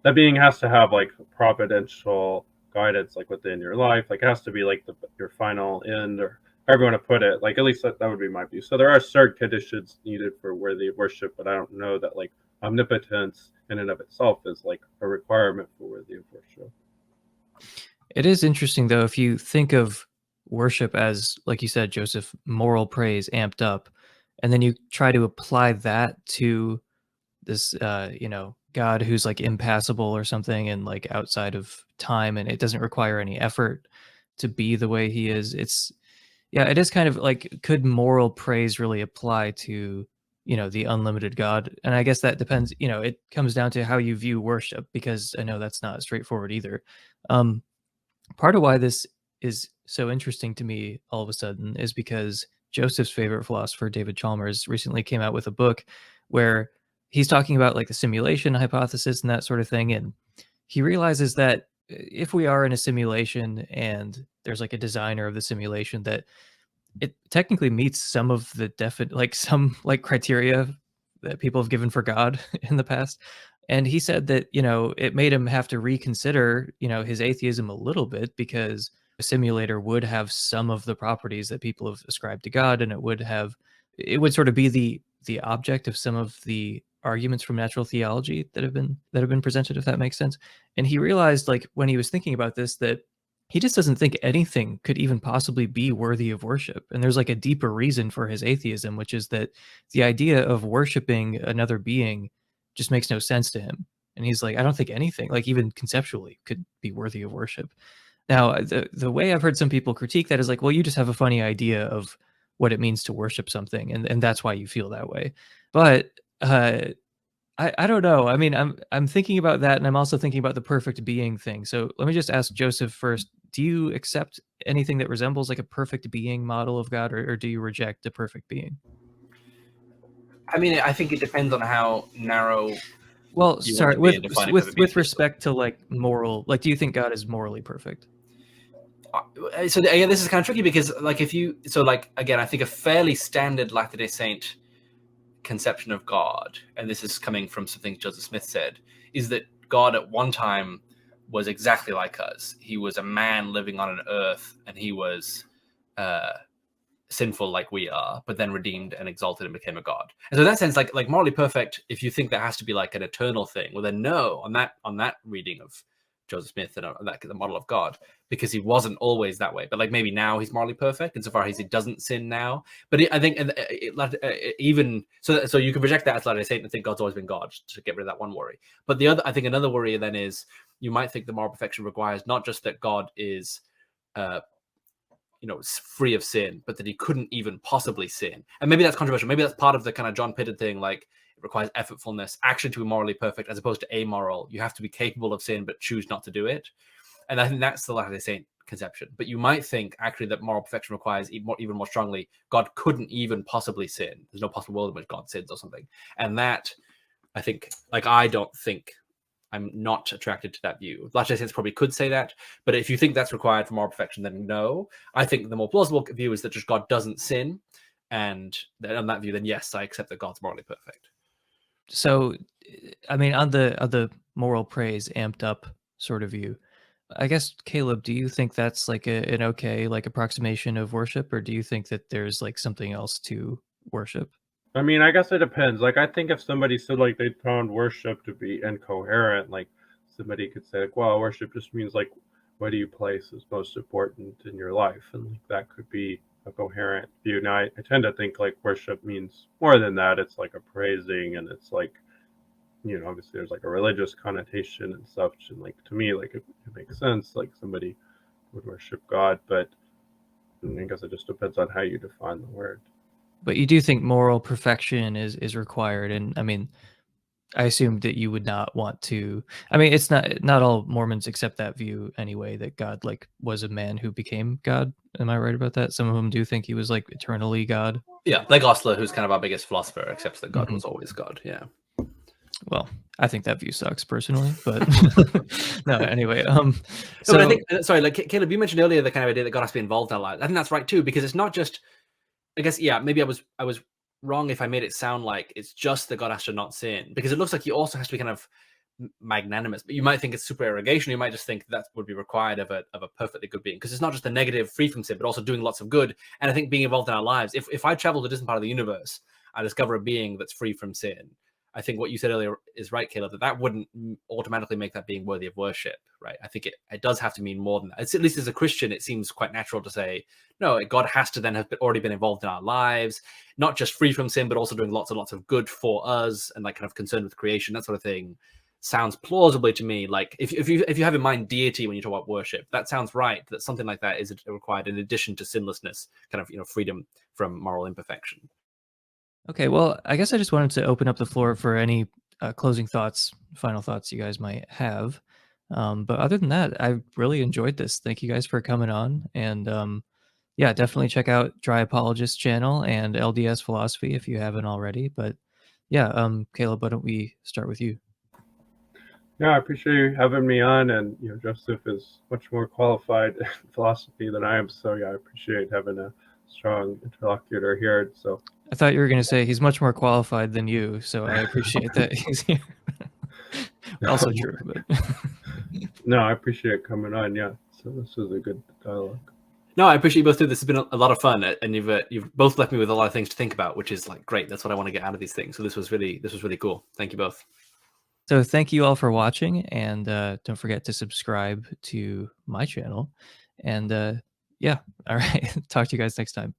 that being has to have like providential guidance like within your life. Like it has to be like your final end, or however you want to put it. Like at least that would be my view. So there are certain conditions needed for worthy of worship, but I don't know that like omnipotence in and of itself is like a requirement for worthy of worship. It is interesting though, if you think of worship as, like you said, Joseph, moral praise amped up, and then you try to apply that to this God who's like impassible or something, and like outside of time, and it doesn't require any effort to be the way he is. It is kind of like, could moral praise really apply to the unlimited God? And I guess that depends. It comes down to how you view worship, because I know that's not straightforward either. Part of why this is so interesting to me all of a sudden is because Joseph's favorite philosopher, David Chalmers, recently came out with a book where he's talking about like the simulation hypothesis and that sort of thing, and he realizes that if we are in a simulation and there's like a designer of the simulation, that it technically meets some of the some like criteria that people have given for God in the past. And he said that, it made him have to reconsider, his atheism a little bit, because a simulator would have some of the properties that people have ascribed to God, and it would sort of be the object of some of the arguments from natural theology that have been presented, if that makes sense. And he realized, like, when he was thinking about this, that he just doesn't think anything could even possibly be worthy of worship. And there's like a deeper reason for his atheism, which is that the idea of worshiping another being just makes no sense to him. And he's like, I don't think anything, like even conceptually, could be worthy of worship. Now, the way I've heard some people critique that is like, well, you just have a funny idea of what it means to worship something, and that's why you feel that way. But I don't know. I mean, I'm thinking about that, and I'm also thinking about the perfect being thing. So let me just ask Joseph first. Do you accept anything that resembles like a perfect being model of God, or do you reject a perfect being? I mean, I think it depends on how narrow. Well, You sorry, want to be in defining perfect being with respect to like moral, like, do you think God is morally perfect? So again, this is kind of tricky because, like, again, I think a fairly standard Latter-day Saint conception of God, and this is coming from something Joseph Smith said, is that God at one time was exactly like us. He was a man living on an earth, and he was sinful like we are, but then redeemed and exalted and became a god. And so in that sense, like morally perfect, if you think that has to be like an eternal thing, well then no, on that reading of Joseph Smith and that the model of God, because he wasn't always that way. But like maybe now he's morally perfect insofar as he doesn't sin now. But I think even so you can reject that as Latter-day Saint and think God's always been God, to get rid of that one worry. But I think another worry then is you might think the moral perfection requires not just that God is free of sin, but that he couldn't even possibly sin. And maybe that's controversial. Maybe that's part of the kind of John Pitted thing, like it requires effortfulness, action to be morally perfect, as opposed to amoral. You have to be capable of sin, but choose not to do it. And I think that's the Latter-day Saint conception. But you might think actually that moral perfection requires even more strongly, God couldn't even possibly sin. There's no possible world in which God sins or something. And that, I think, like, I don't think I'm not attracted to that view. Latter-day Saints probably could say that, but if you think that's required for moral perfection, then no. I think the more plausible view is that just God doesn't sin, and on that view, then yes, I accept that God's morally perfect. So, I mean, on the moral praise amped up sort of view, I guess, Caleb, do you think that's like an okay like approximation of worship, or do you think that there's like something else to worship? I mean, I guess it depends. Like, I think if somebody said like they found worship to be incoherent, like somebody could say like, well, worship just means like, what do you place as most important in your life, and like that could be a coherent view. Now, I tend to think like worship means more than that. It's like a praising, and it's like, obviously there's like a religious connotation and such, and like to me, like it makes sense. Like somebody would worship God, but I guess it just depends on how you define the word. But you do think moral perfection is required, and I mean, I assume that you would not want to. I mean, it's not all Mormons accept that view anyway, that God like was a man who became God. Am I right about that? Some of them do think he was like eternally God. Yeah, like Osler, who's kind of our biggest philosopher, accepts that God was always God. Yeah. Well, I think that view sucks personally, but no. Anyway, so I think sorry, like Caleb, you mentioned earlier the kind of idea that God has to be involved in our lives. I think that's right too, because it's not just. I guess maybe I was wrong if I made it sound like it's just that God has to not sin, because it looks like he also has to be kind of magnanimous. But you might think it's supererogation. You might just think that would be required of a perfectly good being, because it's not just the negative free from sin, but also doing lots of good. And I think being involved in our lives. If I travel to a distant part of the universe, I discover a being that's free from sin. I think what you said earlier is right, Caleb, that wouldn't automatically make that being worthy of worship, right? I think it does have to mean more than that. It's, at least as a Christian, it seems quite natural to say, no, God has to then have already been involved in our lives, not just free from sin, but also doing lots and lots of good for us, and like kind of concerned with creation, that sort of thing. Sounds plausibly to me like if you have in mind deity when you talk about worship, that sounds right, that something like that is required in addition to sinlessness, kind of freedom from moral imperfection. Okay, well, I guess I just wanted to open up the floor for any closing thoughts, final thoughts you guys might have. But other than that, I really enjoyed this. Thank you guys for coming on. And yeah, definitely check out Dry Apologist channel and LDS Philosophy if you haven't already. But yeah, Caleb, why don't we start with you? Yeah, I appreciate you having me on, and Joseph is much more qualified in philosophy than I am, so yeah, I appreciate having a strong interlocutor here. So I thought you were going to say he's much more qualified than you, so I appreciate that he's here. Also true, but no, I appreciate coming on. Yeah, so this was a good dialogue. No, I appreciate you both too. This has been a lot of fun, and you've both left me with a lot of things to think about, which is like great. That's what I want to get out of these things. So this was really cool. Thank you both. so thank you all for watching, and don't forget to subscribe to my channel. And yeah, all right, talk to you guys next time.